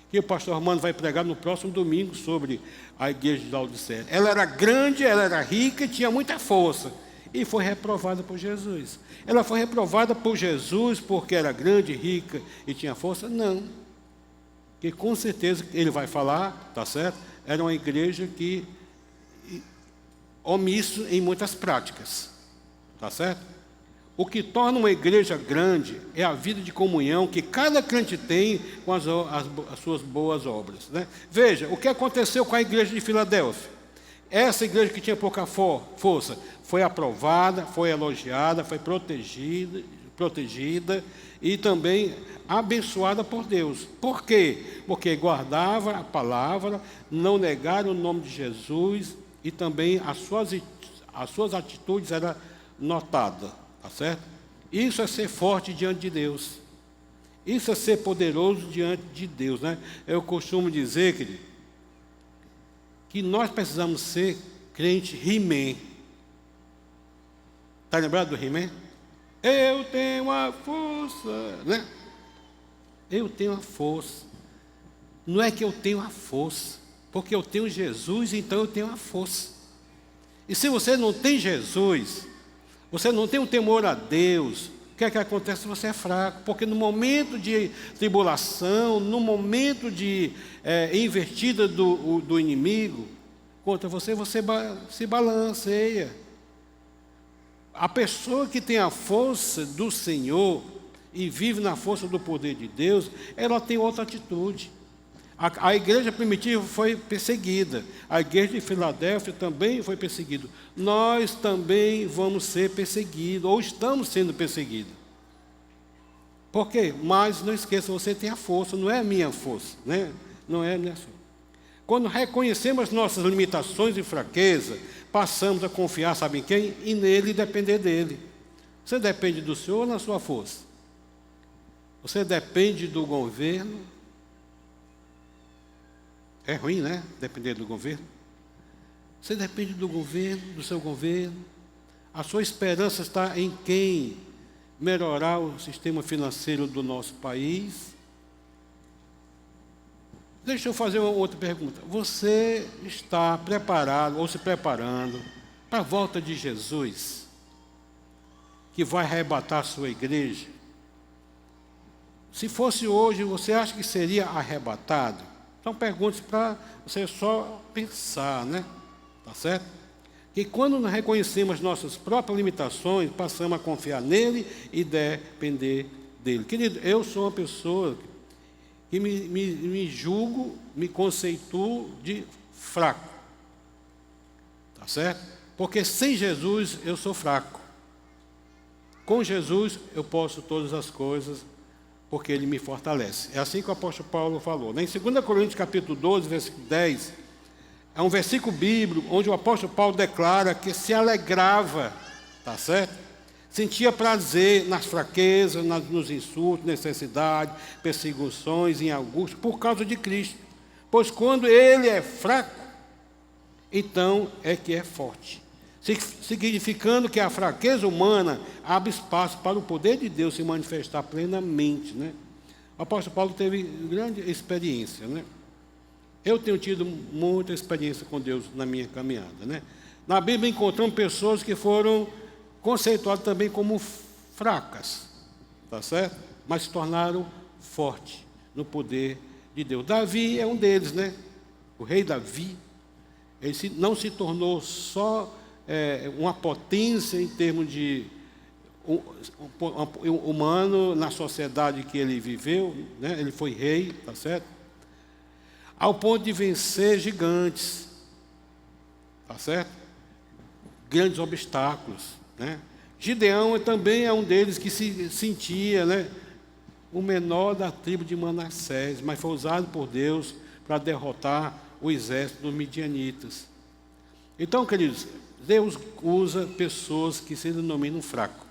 que o pastor Armando vai pregar no próximo domingo sobre a igreja de Laodiceia. Ela era grande, ela era rica e tinha muita força. E foi reprovada por Jesus. Ela foi reprovada por Jesus porque era grande, rica e tinha força? Não. Porque com certeza ele vai falar, tá certo? Era uma igreja que omisso em muitas práticas, tá certo? O que torna uma igreja grande é a vida de comunhão que cada crente tem com as suas boas obras, né? Veja, o que aconteceu com a igreja de Filadélfia. Essa igreja que tinha pouca força foi aprovada, foi elogiada, foi protegida e também abençoada por Deus. Por quê? Porque guardava a palavra, não negaram o nome de Jesus e também as suas atitudes eram notadas, tá certo? Isso é ser forte diante de Deus. Isso é ser poderoso diante de Deus, né? Eu costumo dizer, querido, que nós precisamos ser crente He-Man. Está lembrado do He-Man? Eu tenho a força, né? Eu tenho a força. Não é que eu tenho a força, porque eu tenho Jesus, então eu tenho a força. E se você não tem Jesus, você não tem um temor a Deus, o que é que acontece? Você é fraco, porque no momento de tribulação, no momento de investida do inimigo contra você, você se balanceia. A pessoa que tem a força do Senhor e vive na força do poder de Deus, ela tem outra atitude. A igreja primitiva foi perseguida. A igreja de Filadélfia também foi perseguida. Nós também vamos ser perseguidos, ou estamos sendo perseguidos. Por quê? Mas não esqueça, você tem a força, não é a minha força, né? Não é a minha força. Quando reconhecemos as nossas limitações e fraqueza, passamos a confiar, sabe em quem? E nele, e depender dele. Você depende do Senhor ou na sua força? Você depende do governo? É ruim, né? Depender do governo. Você depende do governo, do seu governo. A sua esperança está em quem melhorar o sistema financeiro do nosso país. Deixa eu fazer uma outra pergunta. Você está preparado ou se preparando para a volta de Jesus, que vai arrebatar a sua igreja? Se fosse hoje, você acha que seria arrebatado? São perguntas para você só pensar, né? Tá certo? Que quando nós reconhecemos nossas próprias limitações, passamos a confiar nele e depender dele. Querido, eu sou uma pessoa que me julgo, me conceituo de fraco. Tá certo? Porque sem Jesus eu sou fraco. Com Jesus eu posso todas as coisas, porque ele me fortalece. É assim que o apóstolo Paulo falou. Em 2 Coríntios capítulo 12, versículo 10, é um versículo bíblico onde o apóstolo Paulo declara que se alegrava, tá certo? Sentia prazer nas fraquezas, nos insultos, necessidades, perseguições, em angústia, por causa de Cristo. Pois quando ele é fraco, então é que é forte. Significando que a fraqueza humana abre espaço para o poder de Deus se manifestar plenamente, né? O apóstolo Paulo teve grande experiência, né? Eu tenho tido muita experiência com Deus na minha caminhada, né? Na Bíblia encontramos pessoas que foram conceituadas também como fracas, tá certo? Mas se tornaram fortes no poder de Deus. Davi é um deles, né? O rei Davi, ele não se tornou só uma potência em termos de humano na sociedade que ele viveu, né? Ele foi rei, tá certo? Ao ponto de vencer gigantes, tá certo? Grandes obstáculos, né? Gideão também é um deles que se sentia, né, o menor da tribo de Manassés, mas foi usado por Deus para derrotar o exército dos midianitas. Então, queridos, Deus usa pessoas que se denominam fracos,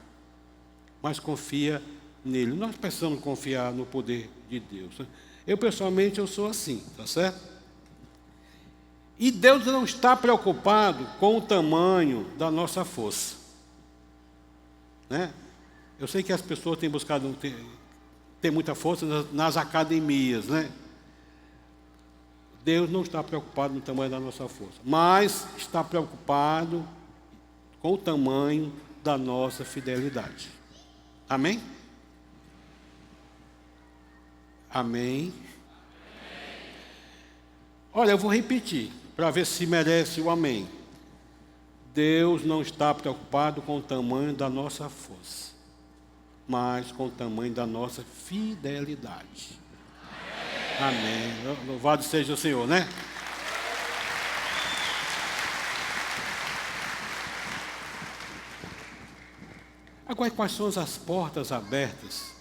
mas confia nele. Nós precisamos confiar no poder de Deus, né? Eu, pessoalmente, eu sou assim, tá certo? E Deus não está preocupado com o tamanho da nossa força, né? Eu sei que as pessoas têm buscado ter muita força nas academias, né? Deus não está preocupado no tamanho da nossa força, mas está preocupado com o tamanho da nossa fidelidade. Amém? Amém. Olha, eu vou repetir, para ver se merece o amém. Deus não está preocupado com o tamanho da nossa força, mas com o tamanho da nossa fidelidade. Amém. Louvado seja o Senhor, né? Agora, quais são as portas abertas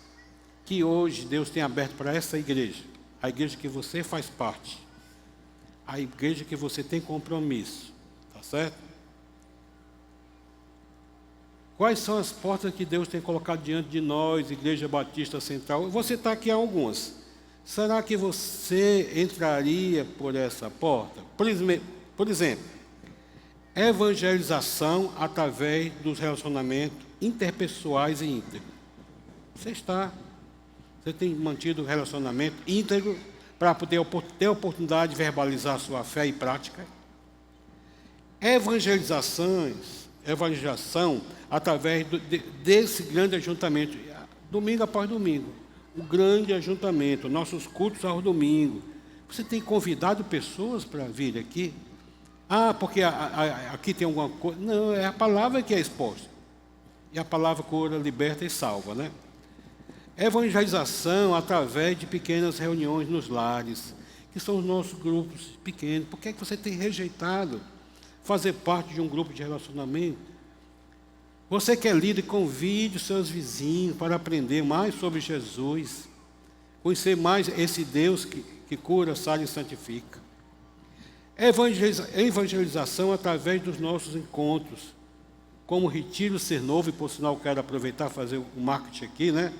que hoje Deus tem aberto para essa igreja? A igreja que você faz parte, a igreja que você tem compromisso, tá certo? Quais são as portas que Deus tem colocado diante de nós, Igreja Batista Central? Eu vou citar aqui algumas. Será que você entraria por essa porta? Por exemplo, evangelização através dos relacionamentos interpessoais e íntegros. Você tem mantido o relacionamento íntegro para poder ter a oportunidade de verbalizar sua fé e prática? Evangelização através desse grande ajuntamento, domingo após domingo, o grande ajuntamento, nossos cultos aos domingos. Você tem convidado pessoas para vir aqui? Porque aqui tem alguma coisa. Não, é a palavra que é exposta. E a palavra cura, liberta e salva, né? Evangelização através de pequenas reuniões nos lares, que são os nossos grupos pequenos. Por que é que você tem rejeitado fazer parte de um grupo de relacionamento? Você que é líder, convide os seus vizinhos para aprender mais sobre Jesus, conhecer mais esse Deus que cura, sara e santifica. Evangelização através dos nossos encontros, como o Retiro Ser Novo, e por sinal quero aproveitar e fazer o marketing aqui, né?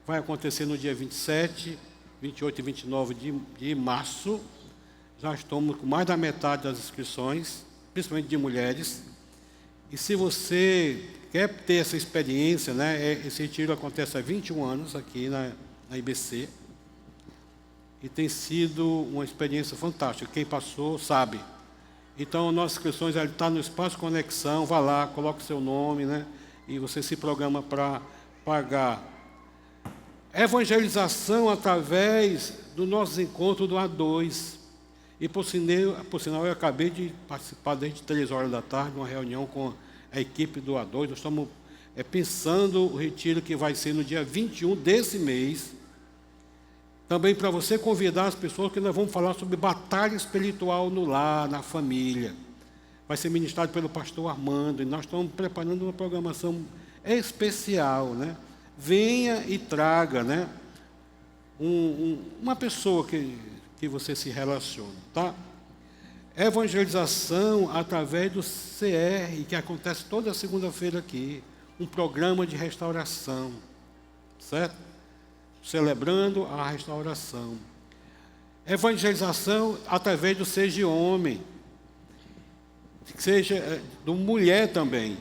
Vai acontecer no dia 27, 28 e 29 de março. Já estamos com mais da metade das inscrições, principalmente de mulheres. E se você quer ter essa experiência, né? Esse retiro acontece há 21 anos aqui na IBC. E tem sido uma experiência fantástica. Quem passou sabe. Então, nossas inscrições estão no Espaço Conexão. Vá lá, coloque seu nome, né? E você se programa para pagar. Evangelização através do nosso encontro do A2. E, por sinal, eu acabei de participar desde 3 horas da tarde, de uma reunião com a equipe do A2. Nós estamos pensando o retiro que vai ser no dia 21 desse mês. Também para você convidar as pessoas, que nós vamos falar sobre batalha espiritual no lar, na família. Vai ser ministrado pelo pastor Armando, e nós estamos preparando uma programação especial, né? Venha e traga, né? Uma pessoa que você se relaciona, tá? Evangelização através do CR, que acontece toda segunda-feira aqui, um programa de restauração, certo? Celebrando a restauração. Evangelização através do Seja Homem, que seja do mulher também,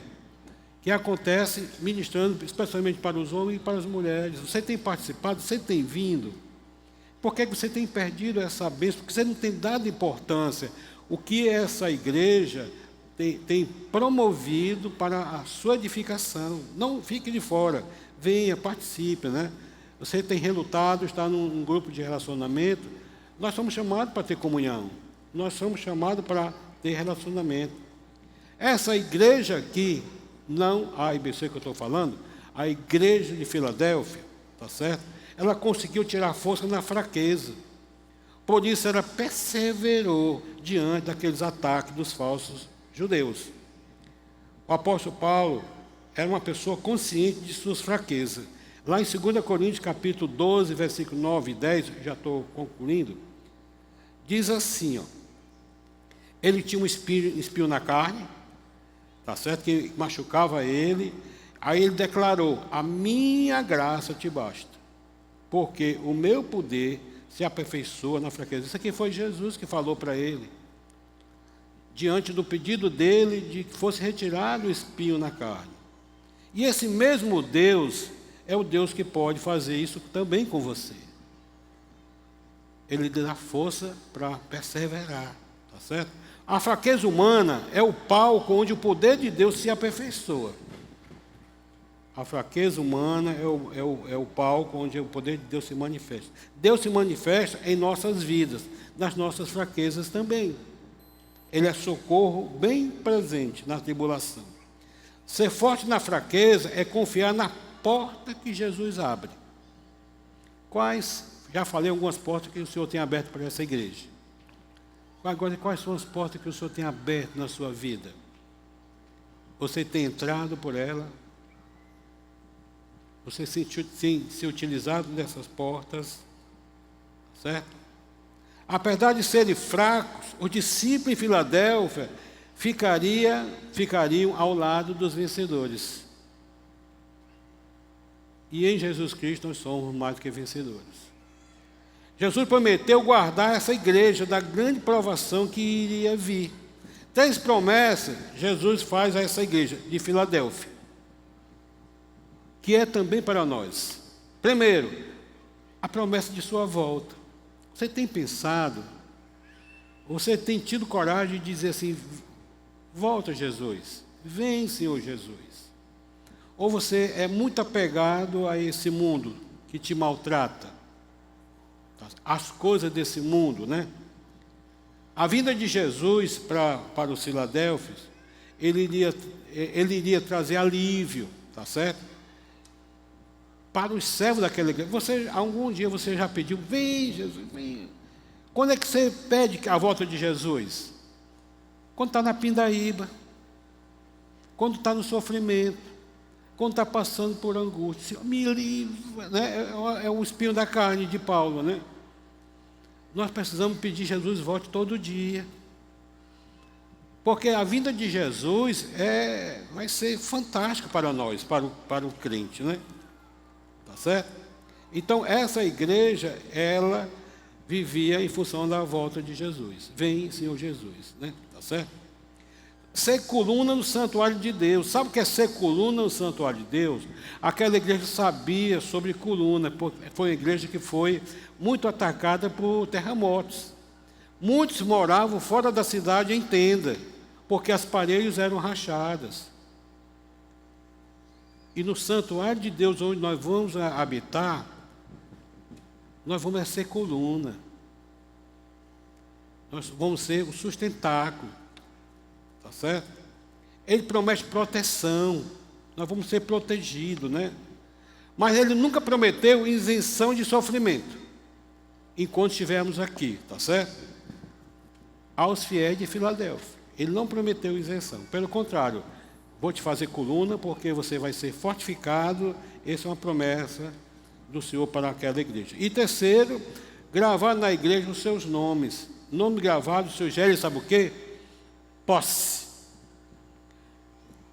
que acontece ministrando especialmente para os homens e para as mulheres. Você tem participado, você tem vindo. Por que você tem perdido essa bênção? Porque você não tem dado importância. O que essa igreja tem promovido para a sua edificação. Não fique de fora, venha, participe, né? Você tem relutado, está num grupo de relacionamento. Nós somos chamados para ter comunhão. Nós somos chamados para ter relacionamento. Essa igreja aqui, não a IBC que eu estou falando, a igreja de Filadélfia, tá certo? Ela conseguiu tirar força na fraqueza. Por isso ela perseverou diante daqueles ataques dos falsos judeus. O apóstolo Paulo era uma pessoa consciente de suas fraquezas. Lá em 2 Coríntios, capítulo 12, versículo 9 e 10, já estou concluindo, diz assim, ó, ele tinha um espinho na carne, tá certo? Que machucava ele. Aí ele declarou: a minha graça te basta, porque o meu poder se aperfeiçoa na fraqueza. Isso aqui foi Jesus que falou para ele, diante do pedido dele de que fosse retirado o espinho na carne. E esse mesmo Deus é o Deus que pode fazer isso também com você. Ele dá força para perseverar, tá certo? A fraqueza humana é o palco onde o poder de Deus se aperfeiçoa. A fraqueza humana é o palco onde o poder de Deus se manifesta. Deus se manifesta em nossas vidas, nas nossas fraquezas também. Ele é socorro bem presente na tribulação. Ser forte na fraqueza é confiar na porta que Jesus abre. Já falei algumas portas que o Senhor tem aberto para essa igreja. Agora, quais são as portas que o Senhor tem aberto na sua vida? Você tem entrado por ela? Você tem se utilizado dessas portas? Certo? Apesar de serem fracos, os discípulos em Filadélfia ficariam ao lado dos vencedores. E em Jesus Cristo nós somos mais do que vencedores. Jesus prometeu guardar essa igreja da grande provação que iria vir. 3 promessas Jesus faz a essa igreja de Filadélfia, que é também para nós. Primeiro, a promessa de sua volta. Você tem pensado, você tem tido coragem de dizer assim: volta, Jesus, vem, Senhor Jesus. Ou você é muito apegado a esse mundo que te maltrata, as coisas desse mundo, né? A vinda de Jesus para os Filadélfios, ele iria trazer alívio, tá certo? para os servos daquela igreja. Algum dia você já pediu, vem Jesus, vem. Quando é que você pede a volta de Jesus? Quando está na pindaíba, quando está no sofrimento, quando está passando por angústia. Senhor, me livra, né? É o espinho da carne de Paulo, né? Nós precisamos pedir Jesus volte todo dia. Porque a vinda de Jesus vai ser fantástica para nós, para o crente, né? Tá certo? Então, essa igreja, ela vivia em função da volta de Jesus. Vem, Senhor Jesus, né? Tá certo? Ser coluna no santuário de Deus. Sabe o que é ser coluna no santuário de Deus? Aquela igreja sabia sobre coluna. Foi uma igreja que foi muito atacada por terremotos. Muitos moravam fora da cidade em tenda, porque as paredes eram rachadas. E no santuário de Deus, onde nós vamos habitar, nós vamos ser coluna. Nós vamos ser o sustentáculo. Tá certo? Ele promete proteção. Nós vamos ser protegidos, né? Mas ele nunca prometeu isenção de sofrimento enquanto estivermos aqui, tá certo? Aos fiéis de Filadélfia. Ele não prometeu isenção. Pelo contrário, vou te fazer coluna porque você vai ser fortificado. Essa é uma promessa do Senhor para aquela igreja. E terceiro, gravar na igreja os seus nomes. Nome gravado sugere, sabe o quê? Posse.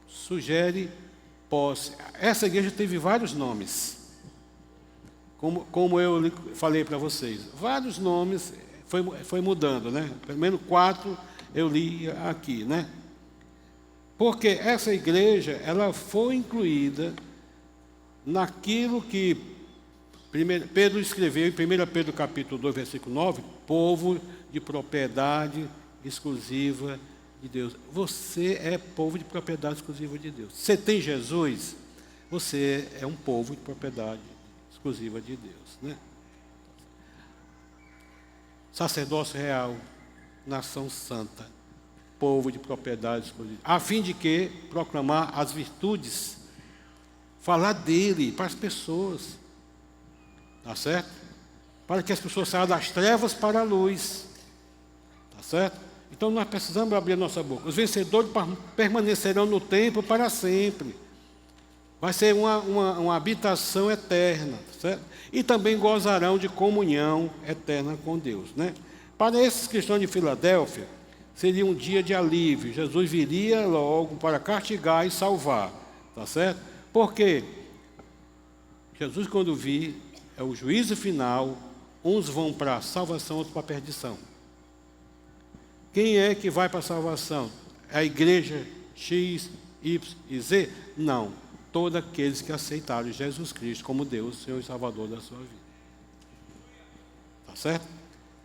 Sugere posse. Essa igreja teve vários nomes. Como eu falei para vocês. Vários nomes, foi mudando, né? Pelo menos 4 eu li aqui, né? Porque essa igreja, ela foi incluída naquilo que Pedro escreveu em 1 Pedro capítulo 2, versículo 9, povo de propriedade exclusiva de Deus. Você é povo de propriedade exclusiva de Deus. Você tem Jesus, você é um povo de propriedade exclusiva de Deus, né? Sacerdócio real, nação santa, povo de propriedade exclusiva, a fim de que proclamar as virtudes, falar dele para as pessoas, tá certo? Para que as pessoas saiam das trevas para a luz, tá certo? Então nós precisamos abrir a nossa boca. Os vencedores permanecerão no templo para sempre. Vai ser uma habitação eterna, certo? E também gozarão de comunhão eterna com Deus, né? Para esses cristãos de Filadélfia, seria um dia de alívio. Jesus viria logo para castigar e salvar, tá certo? Porque Jesus, quando vir, é o juízo final. Uns vão para a salvação, outros para a perdição. Quem é que vai para a salvação? É a igreja X, Y e Z? Não. Todos aqueles que aceitaram Jesus Cristo como Deus, Senhor e Salvador da sua vida. Tá certo?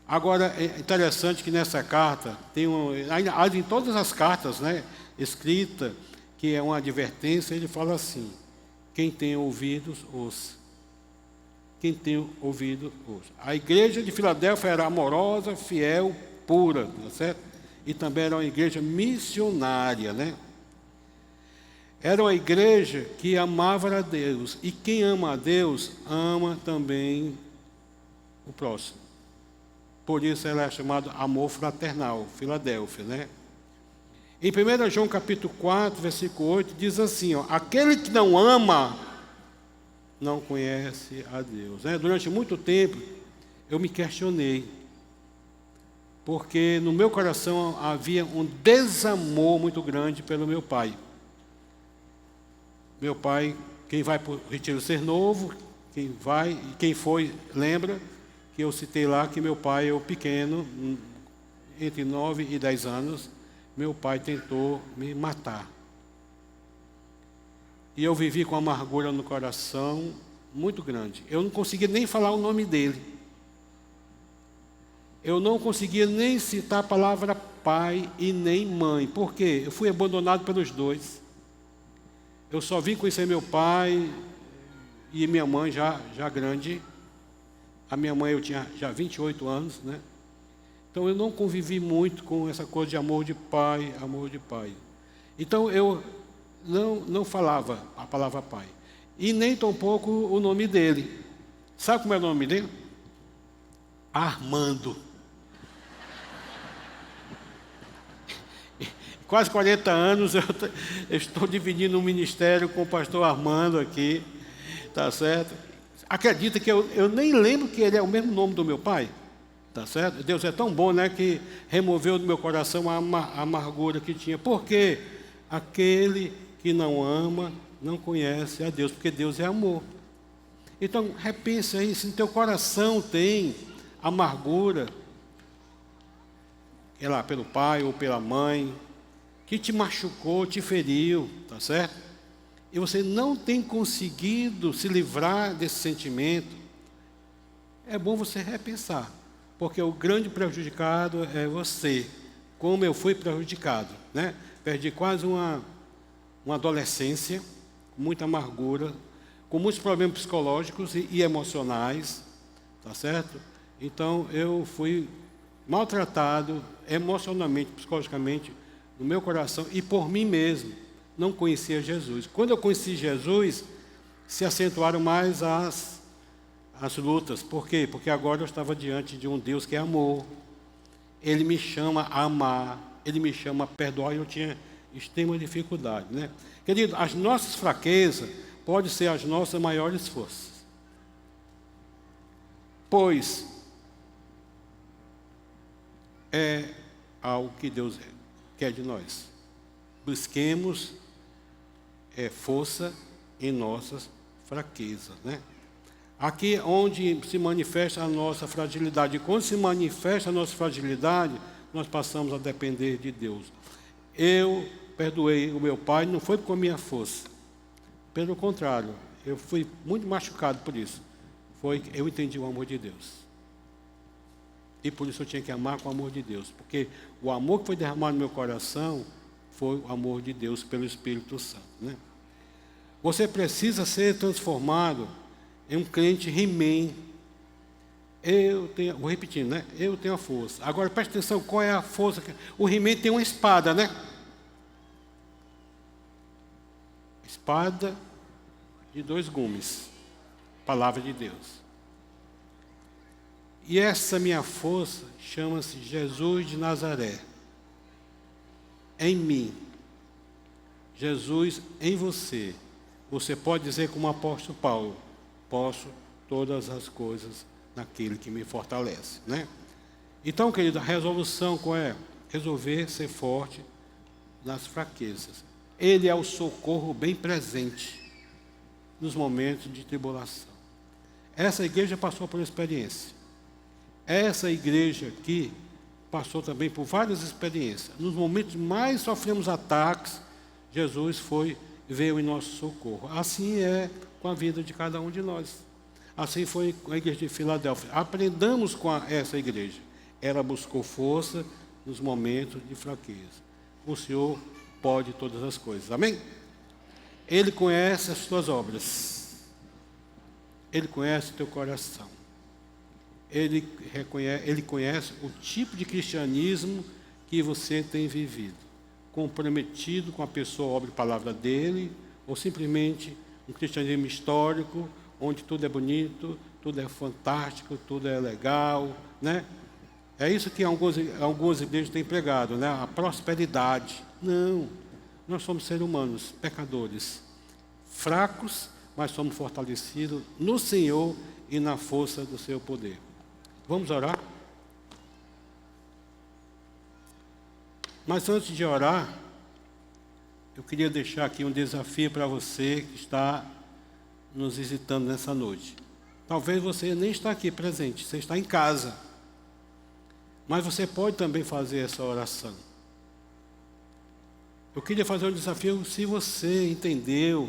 Agora, é interessante que nessa carta, em todas as cartas, né, escrita, que é uma advertência, ele fala assim: quem tem ouvidos, ouça. Quem tem ouvido, ouça. A igreja de Filadélfia era amorosa, fiel, pura, tá certo? E também era uma igreja missionária, né? Era uma igreja que amava a Deus. E quem ama a Deus, ama também o próximo. Por isso ela é chamada amor fraternal, Filadélfia, né? Em 1 João capítulo 4, versículo 8, diz assim, ó: aquele que não ama, não conhece a Deus, né? Durante muito tempo, eu me questionei, porque no meu coração havia um desamor muito grande pelo meu pai. Meu pai, quem vai para o Retiro Ser Novo, quem foi, lembra que eu citei lá que meu pai, eu pequeno, entre 9 e 10 anos, meu pai tentou me matar. E eu vivi com amargura no coração muito grande. Eu não conseguia nem falar o nome dele. Eu não conseguia nem citar a palavra pai e nem mãe. Por quê? Eu fui abandonado pelos dois. Eu só vim conhecer meu pai e minha mãe já grande. A minha mãe eu tinha já 28 anos, né? Então eu não convivi muito com essa coisa de amor de pai, amor de pai. Então eu não falava a palavra pai. e nem tampouco o nome dele. Sabe como é o nome dele? Armando. Quase 40 anos eu estou dividindo o ministério com o pastor Armando aqui, tá certo? Acredita que eu nem lembro que ele é o mesmo nome do meu pai, tá certo? Deus é tão bom, né, que removeu do meu coração a amargura que tinha. Por quê? Aquele que não ama não conhece a Deus, porque Deus é amor. Então, repensa aí, se no teu coração tem amargura, sei lá, pelo pai ou pela mãe, que te machucou, te feriu, tá certo? E você não tem conseguido se livrar desse sentimento, é bom você repensar, porque o grande prejudicado é você, como eu fui prejudicado, né? Perdi quase uma adolescência, com muita amargura, com muitos problemas psicológicos e emocionais, tá certo? Então, eu fui maltratado emocionalmente, psicologicamente, no meu coração e por mim mesmo. Não conhecia Jesus. Quando eu conheci Jesus, se acentuaram mais as lutas. Por quê? Porque agora eu estava diante de um Deus que é amor. Ele me chama a amar, Ele me chama a perdoar, e eu tinha extrema dificuldade, né? Querido, as nossas fraquezas podem ser as nossas maiores forças. Pois é algo que Deus quer de nós. Busquemos força em nossas fraquezas, né? Aqui onde se manifesta a nossa fragilidade. E quando se manifesta a nossa fragilidade, nós passamos a depender de Deus. Eu perdoei o meu pai, não foi com a minha força. Pelo contrário, eu fui muito machucado por isso. Eu entendi o amor de Deus. E por isso eu tinha que amar com o amor de Deus. Porque o amor que foi derramado no meu coração foi o amor de Deus pelo Espírito Santo, né? Você precisa ser transformado em um crente He-Man. Vou repetindo, né? Eu tenho a força. Agora preste atenção, qual é a força? O He-Man tem uma espada, né? Espada de 2 gumes. Palavra de Deus. E essa minha força chama-se Jesus de Nazaré. Em mim. Jesus em você. Você pode dizer como o apóstolo Paulo: posso todas as coisas naquele que me fortalece, né? Então, querido, a resolução qual é? Resolver ser forte nas fraquezas. Ele é o socorro bem presente nos momentos de tribulação. Essa igreja passou por experiência. Essa igreja aqui passou também por várias experiências. Nos momentos mais sofremos ataques, Jesus veio em nosso socorro. Assim é com a vida de cada um de nós. Assim foi com a igreja de Filadélfia. Aprendamos com essa igreja. Ela buscou força nos momentos de fraqueza. O Senhor pode todas as coisas. Amém? Ele conhece as tuas obras. Ele conhece o teu coração. Ele conhece o tipo de cristianismo que você tem vivido. Comprometido com a pessoa, obra e palavra dele, ou simplesmente um cristianismo histórico, onde tudo é bonito, tudo é fantástico, tudo é legal, né? É isso que algumas igrejas têm pregado, né? A prosperidade. Não, nós somos seres humanos, pecadores, fracos, mas somos fortalecidos no Senhor e na força do seu poder. Vamos orar? Mas antes de orar, eu queria deixar aqui um desafio para você que está nos visitando nessa noite. Talvez você nem está aqui presente, você está em casa. Mas você pode também fazer essa oração. Eu queria fazer um desafio, se você entendeu,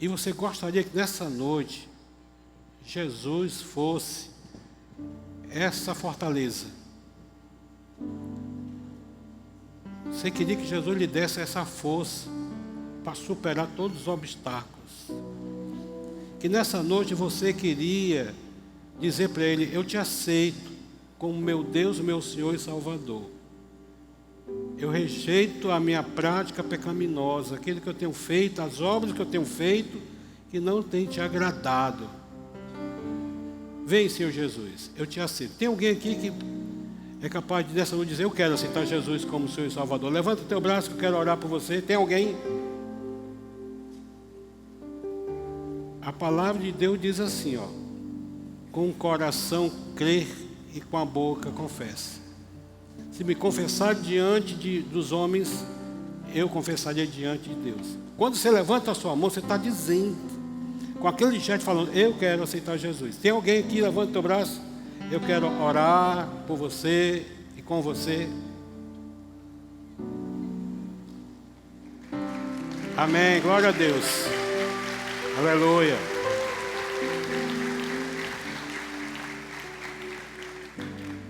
e você gostaria que nessa noite Jesus fosse essa fortaleza. Você queria que Jesus lhe desse essa força para superar todos os obstáculos. Que nessa noite você queria dizer para Ele: eu te aceito como meu Deus, meu Senhor e Salvador. Eu rejeito a minha prática pecaminosa, aquilo que eu tenho feito, as obras que eu tenho feito, que não tem te agradado. Vem, Senhor Jesus, eu te aceito. Tem alguém aqui que é capaz de nessa noite dizer: eu quero aceitar Jesus como Senhor e Salvador? Levanta o teu braço que eu quero orar por você. Tem alguém? A palavra de Deus diz assim, ó: com o coração crer e com a boca confessa. Se me confessar diante dos homens, eu confessaria diante de Deus. Quando você levanta a sua mão, você está dizendo, com aquele gesto, falando: eu quero aceitar Jesus. Tem alguém aqui? Levanta o teu braço. Eu quero orar por você e com você. Amém, glória a Deus. Aleluia.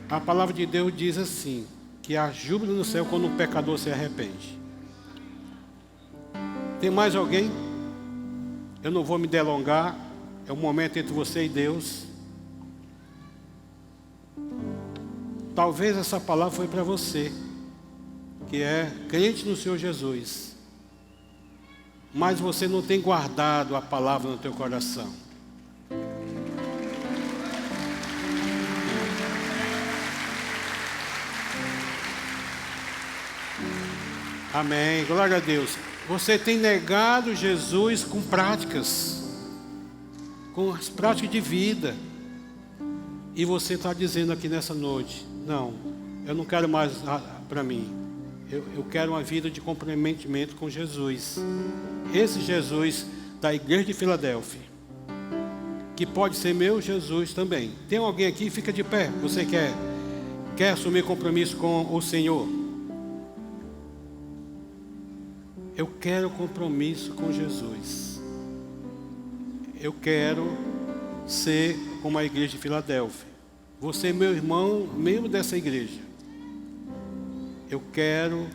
A palavra de Deus diz assim, que há júbilo no céu quando um pecador se arrepende. Tem mais alguém? Eu não vou me delongar, é um momento entre você e Deus. Talvez essa palavra foi para você, que é crente no Senhor Jesus, mas você não tem guardado a palavra no teu coração. Amém, glória a Deus. Você tem negado Jesus com práticas, com as práticas de vida. E você está dizendo aqui nessa noite: não, eu não quero mais para mim. Eu quero uma vida de comprometimento com Jesus. Esse Jesus da igreja de Filadélfia, que pode ser meu Jesus também. Tem alguém aqui? Fica de pé. Você quer assumir compromisso com o Senhor? Eu quero compromisso com Jesus. Eu quero ser como a igreja de Filadélfia. Você é meu irmão, membro dessa igreja. Eu quero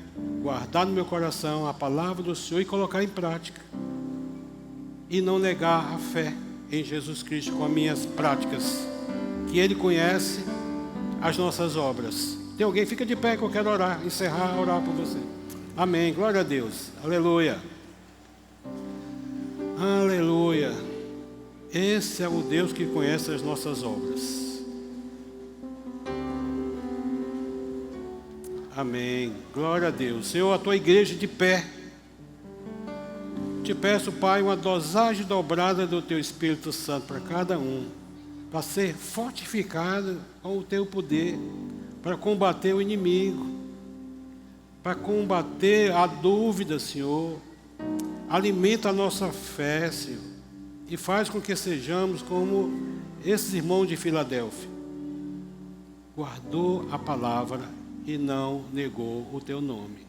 guardar no meu coração a palavra do Senhor e colocar em prática. E não negar a fé em Jesus Cristo com as minhas práticas. Que Ele conhece as nossas obras. Tem alguém? Fica de pé que eu quero orar, orar por você. Amém, glória a Deus, aleluia, aleluia. Esse é o Deus que conhece as nossas obras. Amém, glória a Deus. Senhor, a tua igreja de pé, te peço, Pai, uma dosagem dobrada do teu Espírito Santo para cada um, para ser fortificado com o teu poder, para combater o inimigo, para combater a dúvida, Senhor. Alimenta a nossa fé, Senhor, e faz com que sejamos como esses irmãos de Filadélfia. Guardou a palavra e não negou o teu nome.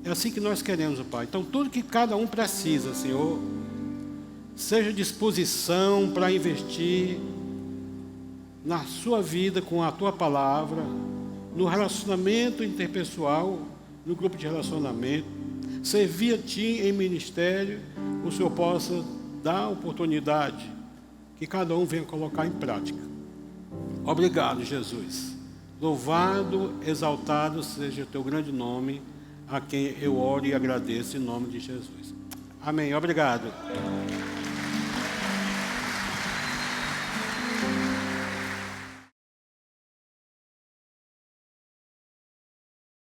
É assim que nós queremos, Pai. Então tudo que cada um precisa, Senhor, seja disposição para investir na sua vida com a tua palavra, no relacionamento interpessoal, no grupo de relacionamento, servir a Ti em ministério, o Senhor possa dar oportunidade que cada um venha colocar em prática. Obrigado, Jesus. Louvado, exaltado seja o Teu grande nome, a quem eu oro e agradeço em nome de Jesus. Amém. Obrigado.